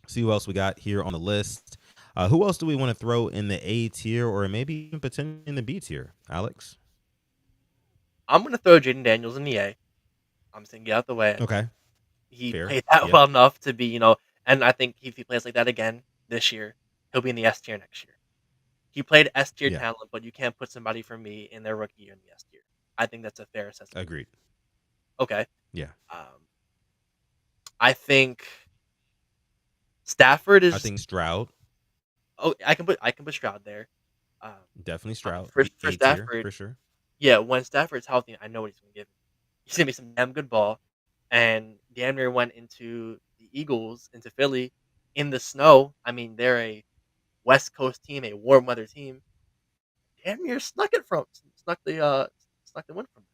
See who else we got here on the list. Who else do we want to throw in the A tier or maybe even potentially in the B tier? Alex? I'm gonna throw Jaden Daniels in the A. I'm just gonna get out the way. I think Okay. he Fair. played that Yep. well enough to be, and I think if he plays like that again this year, he'll be in the S tier next year. He played S tier Yeah. talent, but you can't put somebody from me in their rookie year in the S tier. I think that's a fair assessment. Agreed. Okay. Yeah. I think Stafford I is. think Stroud, Oh, I can put Stroud there. Um, definitely Stroud, for A tier Stafford, for sure. yeah. When Stafford's healthy, I know what he's gonna give me. He's gonna be some damn good ball, and damn near went into the Eagles into Philly in the snow. I mean, they're a West Coast team, a warm weather team. Damn near snuck the win from them.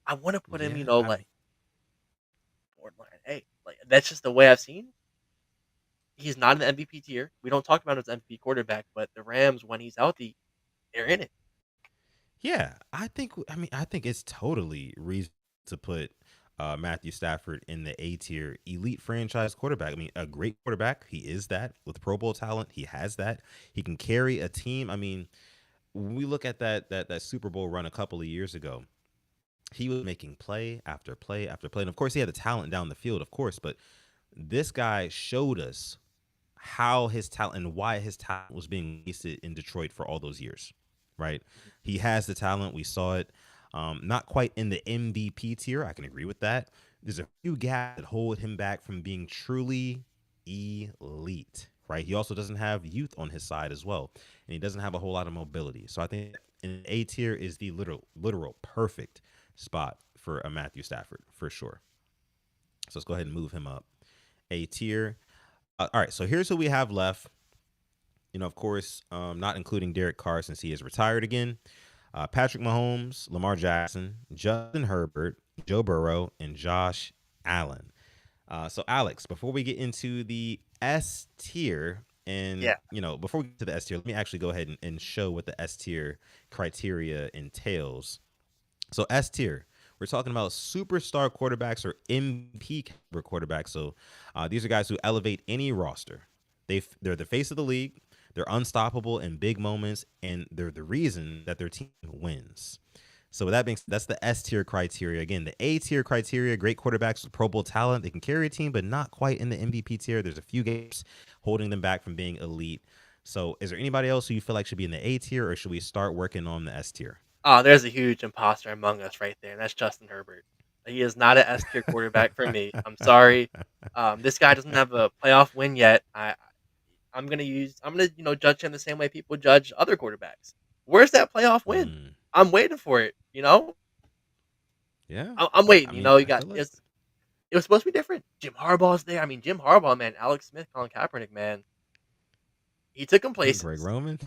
I want to put him, Yeah. I like mean, borderline A. Like that's just the way I've seen. He's not in the MVP tier. We don't talk about him as MVP quarterback, but the Rams when he's healthy, they're in it. yeah. I think it's totally reasonable to put Matthew Stafford in the A tier elite franchise quarterback. I mean, a great quarterback. He is that with Pro Bowl talent. He has that. He can carry a team. I mean, when we look at that Super Bowl run a couple of years ago, he was making play after play after play. And of course, he had the talent down the field, of course, but this guy showed us how his talent and why his talent was being wasted in Detroit for all those years, right? He has the talent. We saw it. Not quite in the MVP tier. I can agree with that. There's a few gaps that hold him back from being truly elite, right? He also doesn't have youth on his side as well, and he doesn't have a whole lot of mobility. So I think an A tier is the literal perfect spot for a Matthew Stafford for sure. So let's go ahead and move him up. A tier. All right, so here's who we have left. Of course, not including Derek Carr since he is retired again. Patrick Mahomes, Lamar Jackson, Justin Herbert, Joe Burrow, and Josh Allen. So, Alex, before we get into the S tier, and Yeah. before we get to the S tier, let me actually go ahead and show what the S tier criteria entails. So S tier, we're talking about superstar quarterbacks or MVP caliber quarterbacks. So these are guys who elevate any roster. They're the face of the league. They're unstoppable in big moments, and they're the reason that their team wins. So with that being said, that's the S tier criteria. Again, the A tier criteria: great quarterbacks with Pro Bowl talent. They can carry a team, but not quite in the MVP tier. There's a few games holding them back from being elite. So, is there anybody else who you feel like should be in the A tier, or should we start working on the S tier? Oh, there's a huge imposter among us right there, and that's Justin Herbert. He is not an S tier quarterback for me. I'm sorry. This guy doesn't have a playoff win yet. I'm gonna judge him the same way people judge other quarterbacks. Where's that playoff win? Mm. I'm waiting for it. Yeah, I'm waiting. I mean, You I got feel like it was supposed to be different. Jim Harbaugh's there. I mean, Jim Harbaugh, man, Alex Smith, Colin Kaepernick, man, he took him Greg places. Roman.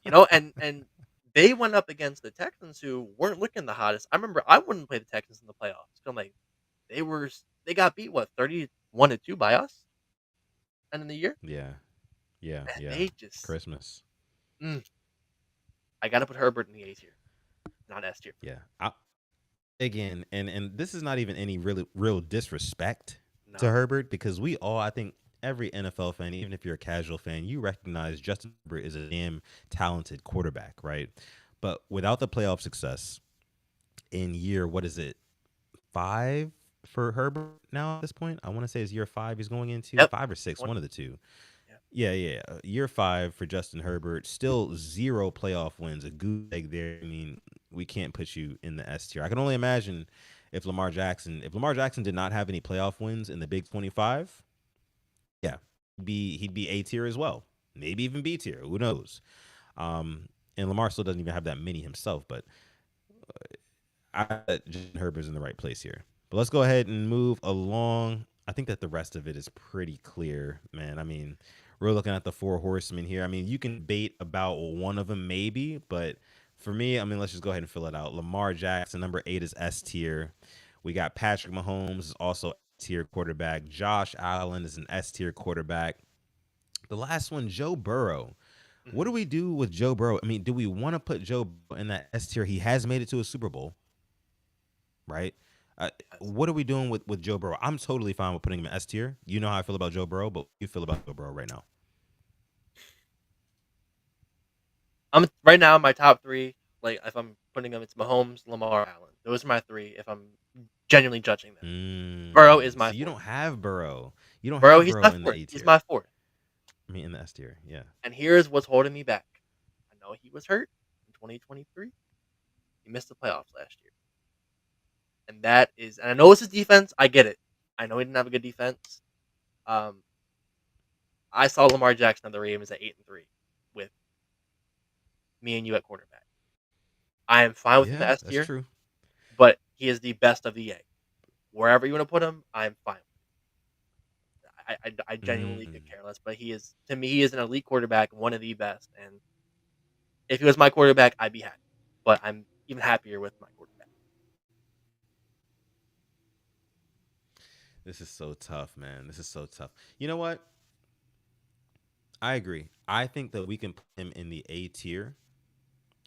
And they went up against the Texans who weren't looking the hottest. I remember I wouldn't play the Texans in the playoffs. I'm like, they got beat what 31-2 by us, end of the year, Yeah, yeah, and yeah. they just Christmas. mm, I got to put Herbert in the A tier, not S tier for me. Yeah. Again, and this is not even any really real disrespect to No, Herbert because we all, I think, every NFL fan, even if you're a casual fan, you recognize Justin Herbert is a damn talented quarterback, right? But without the playoff success in year, what is it, five? for Herbert now at this point. I want to say it's year 5 he's going into, Yep. 5 or 6, 20, one of the two. yeah. Yeah, yeah. Year 5 for Justin Herbert. Still zero playoff wins. A goose egg there. I mean, we can't put you in the S tier. I can only imagine if Lamar Jackson did not have any playoff wins in the Big 25. Yeah, he'd be A tier as well. Maybe even B tier. Who knows? Um, and Lamar still doesn't even have that many himself, but Justin Herbert's in the right place here. But let's go ahead and move along. I think that the rest of it is pretty clear, man. I mean, we're looking at the four horsemen here. I mean, you can debate about one of them maybe, but for me, I mean, let's just go ahead and fill it out. Lamar Jackson, number 8 is S tier. We got Patrick Mahomes is also S tier quarterback. Josh Allen is an S tier quarterback. The last one, Joe Burrow. What do Mhm. we do with Joe Burrow? I mean, do we want to put Joe Burrow in that S tier? He has made it to a Super Bowl, right? Uh, Yes. what are we doing with Joe Burrow? I'm totally fine with putting him in S tier. You know how I feel about Joe Burrow, but you feel about Joe Burrow right now. I'm right now my top three. Like if I'm putting them, it's Mahomes, Lamar, Allen. Those are my three. If I'm genuinely judging them, Burrow is my So you fourth. don't have Burrow. You don't Burrow, have he's my Burrow in the fourth. A He's tier. my fourth. I mean, in the S tier. Yeah. And here's what's holding me back. I know he was hurt in 2023. He missed the playoffs last year, and that is. And I know it's his defense. I get it. I know he didn't have a good defense. Um, I saw Lamar Jackson on the Ravens at 8-3 with me and you at quarterback. I am fine with him Yeah, at S that's tier, true. but he is the best of the A. Wherever you want to put him, I'm fine. I genuinely could Mm. care less, but he is to me he is an elite quarterback, one of the best. And if he was my quarterback, I'd be happy. But I'm even happier with my quarterback. This is so tough, man. This is so tough. You know what? I agree. I think that we can put him in the A tier.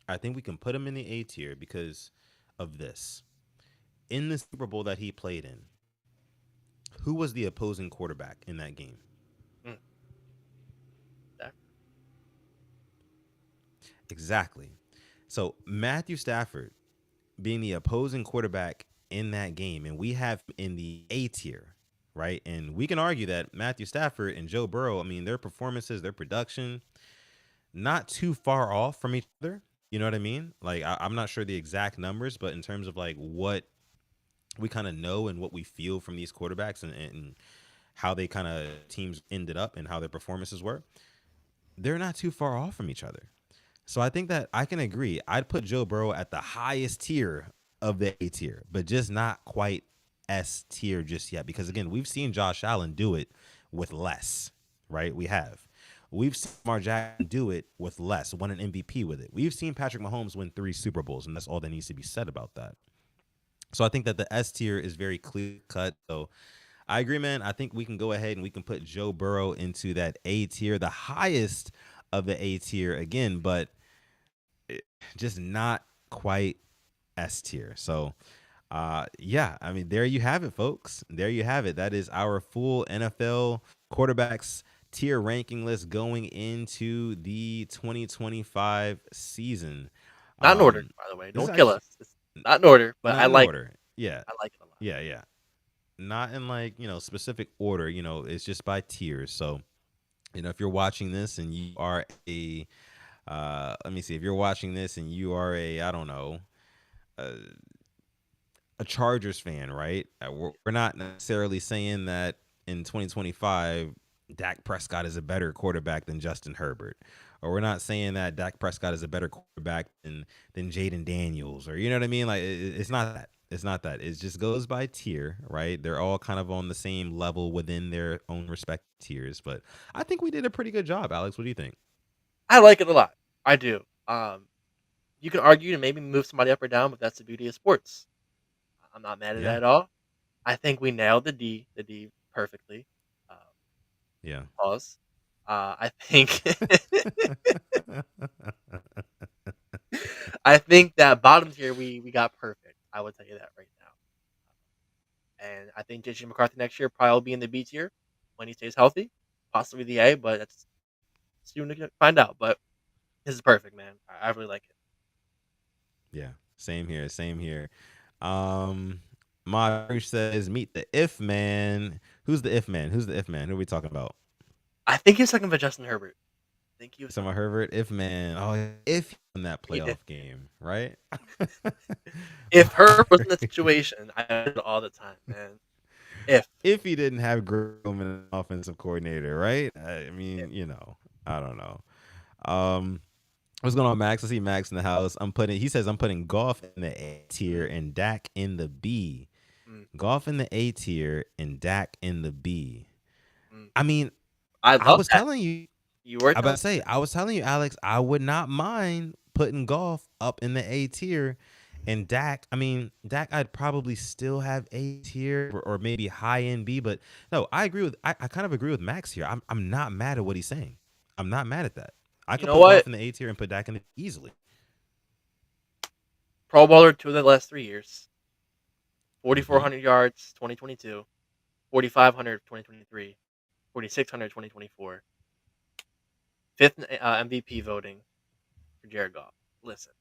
I think we can put him in the A tier because of this. In the Super Bowl that he played in, who was the opposing quarterback in that game? Mm, that- Exactly. So Matthew Stafford being the opposing quarterback in that game, and we have him in the A tier, right? And we can argue that Matthew Stafford and Joe Burrow, I mean, their performances, their production, not too far off from each other. You know what I mean? Like I'm not sure the exact numbers, but in terms of like what we kind of know and what we feel from these quarterbacks and how they kind of teams ended up and how their performances were, they're not too far off from each other. So I think that I can agree. I'd put Joe Burrow at the highest tier of the A tier, but just not quite S tier just yet. Because again, we've seen Josh Allen do it with less, right? We have. We've seen Lamar Jackson do it with less, won an MVP with it. We've seen Patrick Mahomes win 3 Super Bowls, and that's all that needs to be said about that. So I think that the S tier is very clear cut. So I agree, man. I think we can go ahead and we can put Joe Burrow into that A tier, the highest of the A tier again, but just not quite S tier. So, yeah, I mean, there you have it, folks. There you have it. That is our full NFL quarterbacks tier ranking list going into the 2025 season. Not in order, Um, by the way. this is Don't kill actually us. It's not in order, but not in order. Yeah, I like it a lot. yeah. Not in like specific order. It's just by tiers. So if you're watching this and you are a let me see, if you're watching this and you are a, I don't know, a, a Chargers fan, right? We're not necessarily saying that in 2025 Dak Prescott is a better quarterback than Justin Herbert, or we're not saying that Dak Prescott is a better quarterback than Jaden Daniels, or you know what I mean? Like it's not that. It's not that. It just goes by tier, right? They're all kind of on the same level within their own respective tiers. But I think we did a pretty good job, Alex. What do you think? I like it a lot. I do. You can argue to maybe move somebody up or down, but that's the beauty of sports. I'm not mad at that Yeah, at all. I think we nailed the D perfectly. Um, yeah. pause. I think I think that bottom tier we got perfect. I would tell you that right now. And I think JJ McCarthy next year probably will be in the B tier when he stays healthy, possibly the A, but that's soon to find out. But this is perfect, man. I really like it. Yeah, same here, same here. Um, My Bruce says, meet the if man. Who's the if man? Who's the if man? Who are we talking about? I think he was talking about Justin Herbert. I think he was Some talking of about Herbert, if man. Oh, if he won that he did. playoff game, right? If Herbert was in the situation, I do it all the time, man. If, If he didn't have Graham as an offensive coordinator, right? I if mean, I don't know. Um, what's going on, Max? I see Max in the house. He says I'm putting golf in the A tier mm, and Dak in the B. mm, Golf in the A tier and Dak in the B. mm. I mean, I I love was that. telling you, You were I about telling to say, I was telling you, Alex, I would not mind putting golf up in the A tier. And Dak, I mean, Dak, I'd probably still have A tier or maybe high end B. But no, I kind of agree with Max here. I'm not mad at what he's saying. I'm not mad at that. I you could know put what? golf in the A tier and put Dak in it easily. Pro Bowler 2 of the last 3 years. Mm-hmm. 4,400 yards 2022, 4,500 2023, 4,600 2024. Fifth MVP voting for Jared Goff. Listen,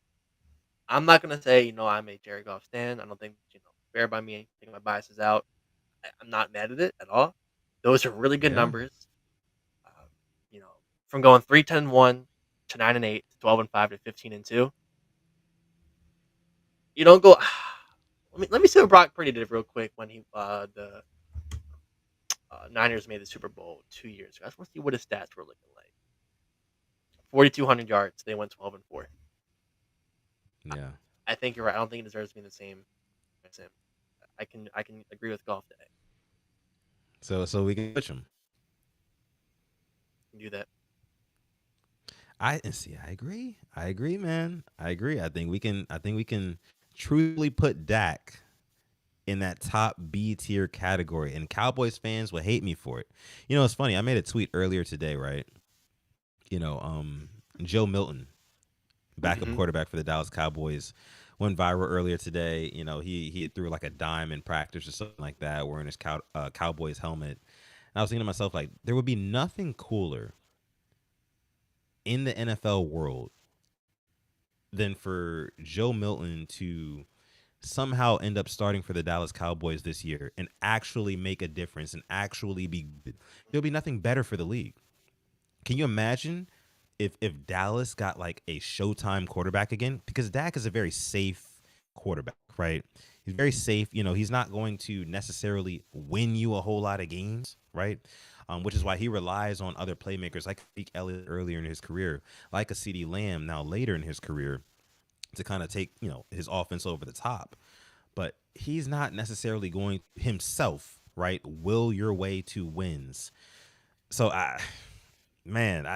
I'm not gonna say I'm a Jared Goff stan. I don't think fair by me taking my biases out. I'm not mad at it at all. Those are really good Yeah. numbers. Um, you know, from going 3-10-1 to 9-8 to 12-5 to 15-2. You don't go. Let me see what Brock Purdy did real quick when the Niners made the Super Bowl 2 years ago. I just want to see what his stats were looking like. 4,200 yards. They went 12-4. I, Yeah. I think you're right. I don't think he deserves to be the same as him. I can agree with Golf today. So we can switch him. Do that. I see. I agree. I agree, man. I agree. I think we can truly put Dak in that top B tier category, and Cowboys fans will hate me for it. It's funny. I made a tweet earlier today, right? You know, um, Joe Milton, backup Hmm. quarterback for the Dallas Cowboys, went viral earlier today. He threw like a dime in practice or something like that, wearing his Cowboys helmet. And I was thinking to myself, like, there would be nothing cooler in the NFL world than for Joe Milton to somehow end up starting for the Dallas Cowboys this year and actually make a difference and actually be good. There'll be nothing better for the league. Can you imagine if Dallas got like a Showtime quarterback again? Because Dak is a very safe quarterback, right? He's very safe. He's not going to necessarily win you a whole lot of games, right? Which is why he relies on other playmakers like Zeke Elliott earlier in his career, like a CeeDee Lamb now later in his career to kind of take his offense over the top. But he's not necessarily going himself, right? Will your way to wins. So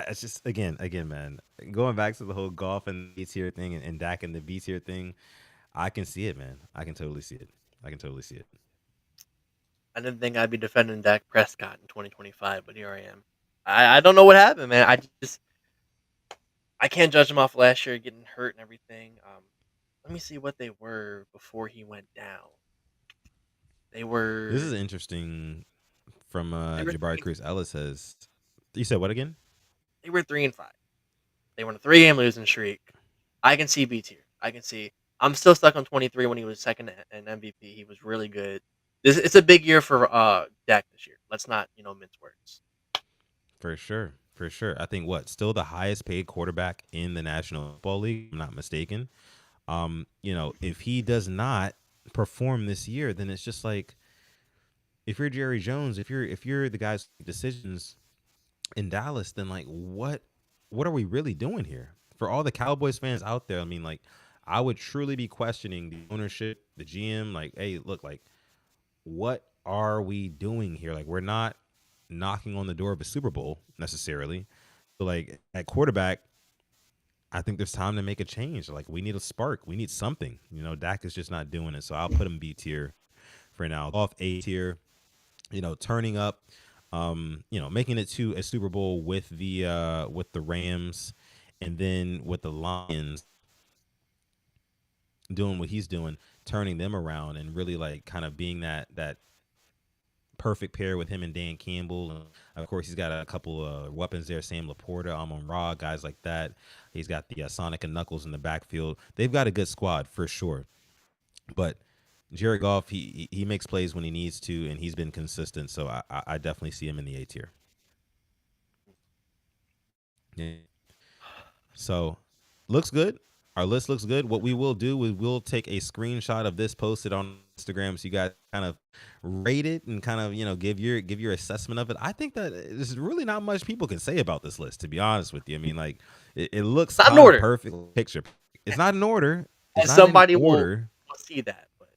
it's just again, man. Going back to the whole golf and B tier thing and Dak and the B tier thing, I can see it, man. I can totally see it. I can totally see it. I didn't think I'd be defending Dak Prescott in 2025, but here I am. I don't know what happened, man. I can't judge him off last year getting hurt and everything. Let me see what they were before he went down. They This is were interesting. From they were Jabari three Cruz Ellis says, you said what again? they were 3-5. They were on a 3-game losing streak. I can see B tier. I can see. I'm still stuck on 23 when he was second in MVP. He was really good. It's a big year for Dak this year. Let's not mince words. For sure. For sure. I think still the highest paid quarterback in the National Football League, if I'm not mistaken. If he does not perform this year, then it's just like if you're Jerry Jones, if you're the guys who make decisions in Dallas, then like what are we really doing here? For all the Cowboys fans out there, I mean, like, I would truly be questioning the ownership, the GM, like, hey, look, like, what are we doing here? Like, we're not knocking on the door of a Super Bowl necessarily. But like at quarterback, I think there's time to make a change. Like, we need a spark. We need something. Dak is just not doing it. So I'll put him B tier for now. Off A tier, turning up, making it to a Super Bowl with the Rams, and then with the Lions doing what he's doing, turning them around and really like kind of being that perfect pair with him and Dan Campbell. And of course, he's got a couple of weapons there: Sam Laporta, Amon Ra, guys like that. He's got the Sonic and Knuckles in the backfield. They've got a good squad for sure. But Jared Goff, he makes plays when he needs to, and he's been consistent. So I definitely see him in the A tier. Yeah. So looks good. Our list looks good. What we will do is we'll take a screenshot of this, post it on Instagram, so you guys kind of rate it and kind of give your assessment of it. I think that there's really not much people can say about this list, to be honest with you. I mean, like it looks Not in kind of order, perfect picture. It's not in order. It's and not in somebody order. will see that, but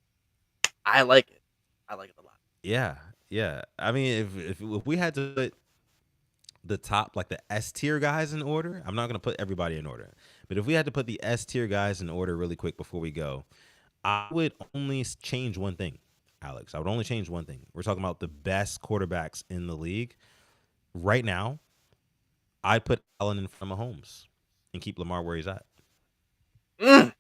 I like it. I like it a lot. Yeah, yeah. I mean, if we had to put the top, like the S tier guys in order, I'm not gonna put everybody in order, but if we had to put the S tier guys in order really quick before we go, I would only change one thing, Alex. I would only change one thing. We're talking about the best quarterbacks in the league right now. I'd put Allen in front of Mahomes and keep Lamar where he's at. Mm.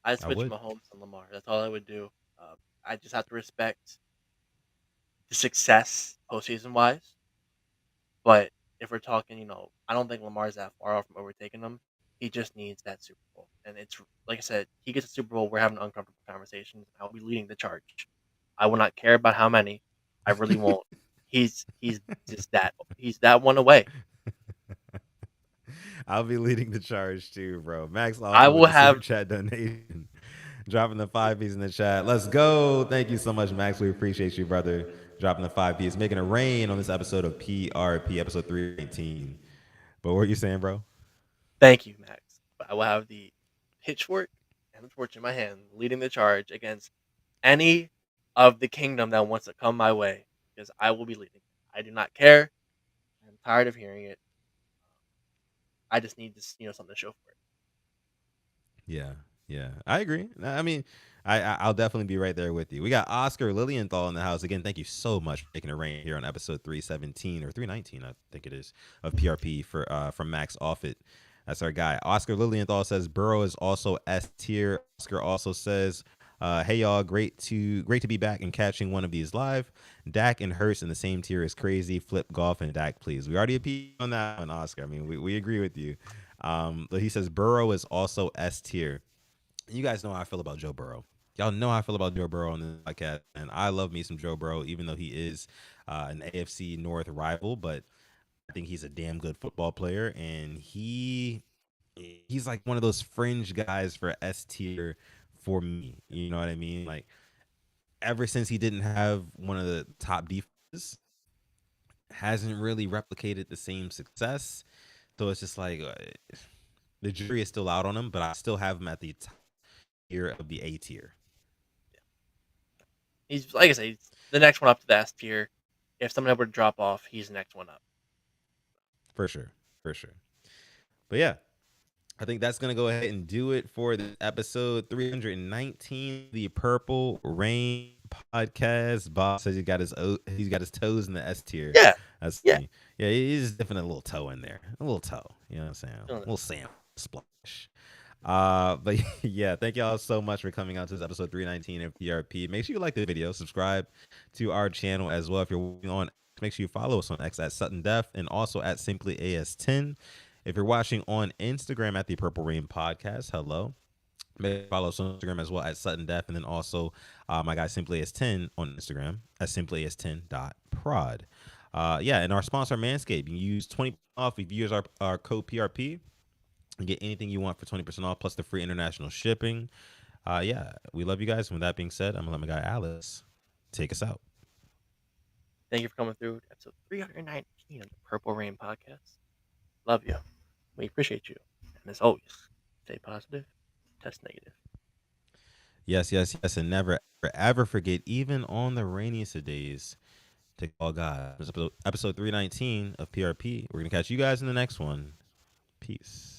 I I switch would. Mahomes and Lamar. That's all I would do. I just have to respect the success postseason wise. But if we're talking, I don't think Lamar's that far off from overtaking him. He just needs that Super Bowl, and it's like I said, he gets a Super Bowl. We're having uncomfortable conversations. I'll be leading the charge. I will not care about how many. I really won't. He's just that. He's that one away. I'll be leading the charge too, bro. Max I Lawson with will the super have. chat donation. Dropping the 5 piece in the chat. Let's go. Thank you so much, Max. We appreciate you, brother. Dropping the 5 piece, making it rain on this episode of PRP, episode 319. But what were you saying, bro? Thank you, Max. But I will have the pitchfork and the torch in my hand, leading the charge against any of the kingdom that wants to come my way, because I will be leading. I do not care. I'm tired of hearing it. I just need this, something to show for it. Yeah, yeah, I agree. I mean, I'll definitely be right there with you. We got Oscar Lilienthal in the house again. Thank you so much for making it rain here on episode 317 or 319, I think it is, of PRP for from Max Offit. That's our guy. Oscar Lilienthal says Burrow is also S tier. Oscar also says, "Hey y'all, great to be back and catching one of these live. Dak and Hurts in the same tier is crazy. Flip Golf and Dak, please." We already appealed on that one, Oscar. I mean, we agree with you. But he says Burrow is also S tier. You guys know how I feel about Joe Burrow. Y'all know how I feel about Joe Burrow on this podcast, and I love me some Joe Burrow, even though he is an AFC North rival. But I think he's a damn good football player, and he's like one of those fringe guys for S tier for me. You know what I mean? Like ever since he didn't have one of the top defenses, hasn't really replicated the same success. So it's just like the jury is still out on him, but I still have him at the top tier of the A tier. He's like I say, he's the next one up to the S tier. If someone were to drop off, he's the next one up. For sure. For sure. But yeah, I think that's gonna go ahead and do it for the episode 319, the Purple Rain podcast. Bob says he's got his toes in the S tier. Yeah, That's yeah. funny. Yeah, he's dipping a little toe in there, a little toe. You know what I'm saying? A Feeling it. little sand splash. But yeah, thank y'all so much for coming out to this episode 319 of PRP. Make sure you like the video, subscribe to our channel as well. If you're on, make sure you follow us on X at SuttonDef and also at SimplyAS10. If you're watching on Instagram at the Purple Rain Podcast, hello. Make sure you follow us on Instagram as well at SuttonDef, and then also my guy SimplyAS10 on Instagram at simplyas10.prod. Yeah, and our sponsor Manscaped. You can use 20% off if you use our code PRP. And get anything you want for 20% off plus the free international shipping. Yeah, we love you guys. And with that being said, I'm gonna let my guy Alice take us out. Thank you for coming through episode 319 of the Purple Rain podcast. Love you. We appreciate you. And as always, stay positive, test negative. Yes, yes, yes, and never ever forget, even on the rainiest of days, to call God. This is episode 319 of PRP. We're gonna catch you guys in the next one. Peace.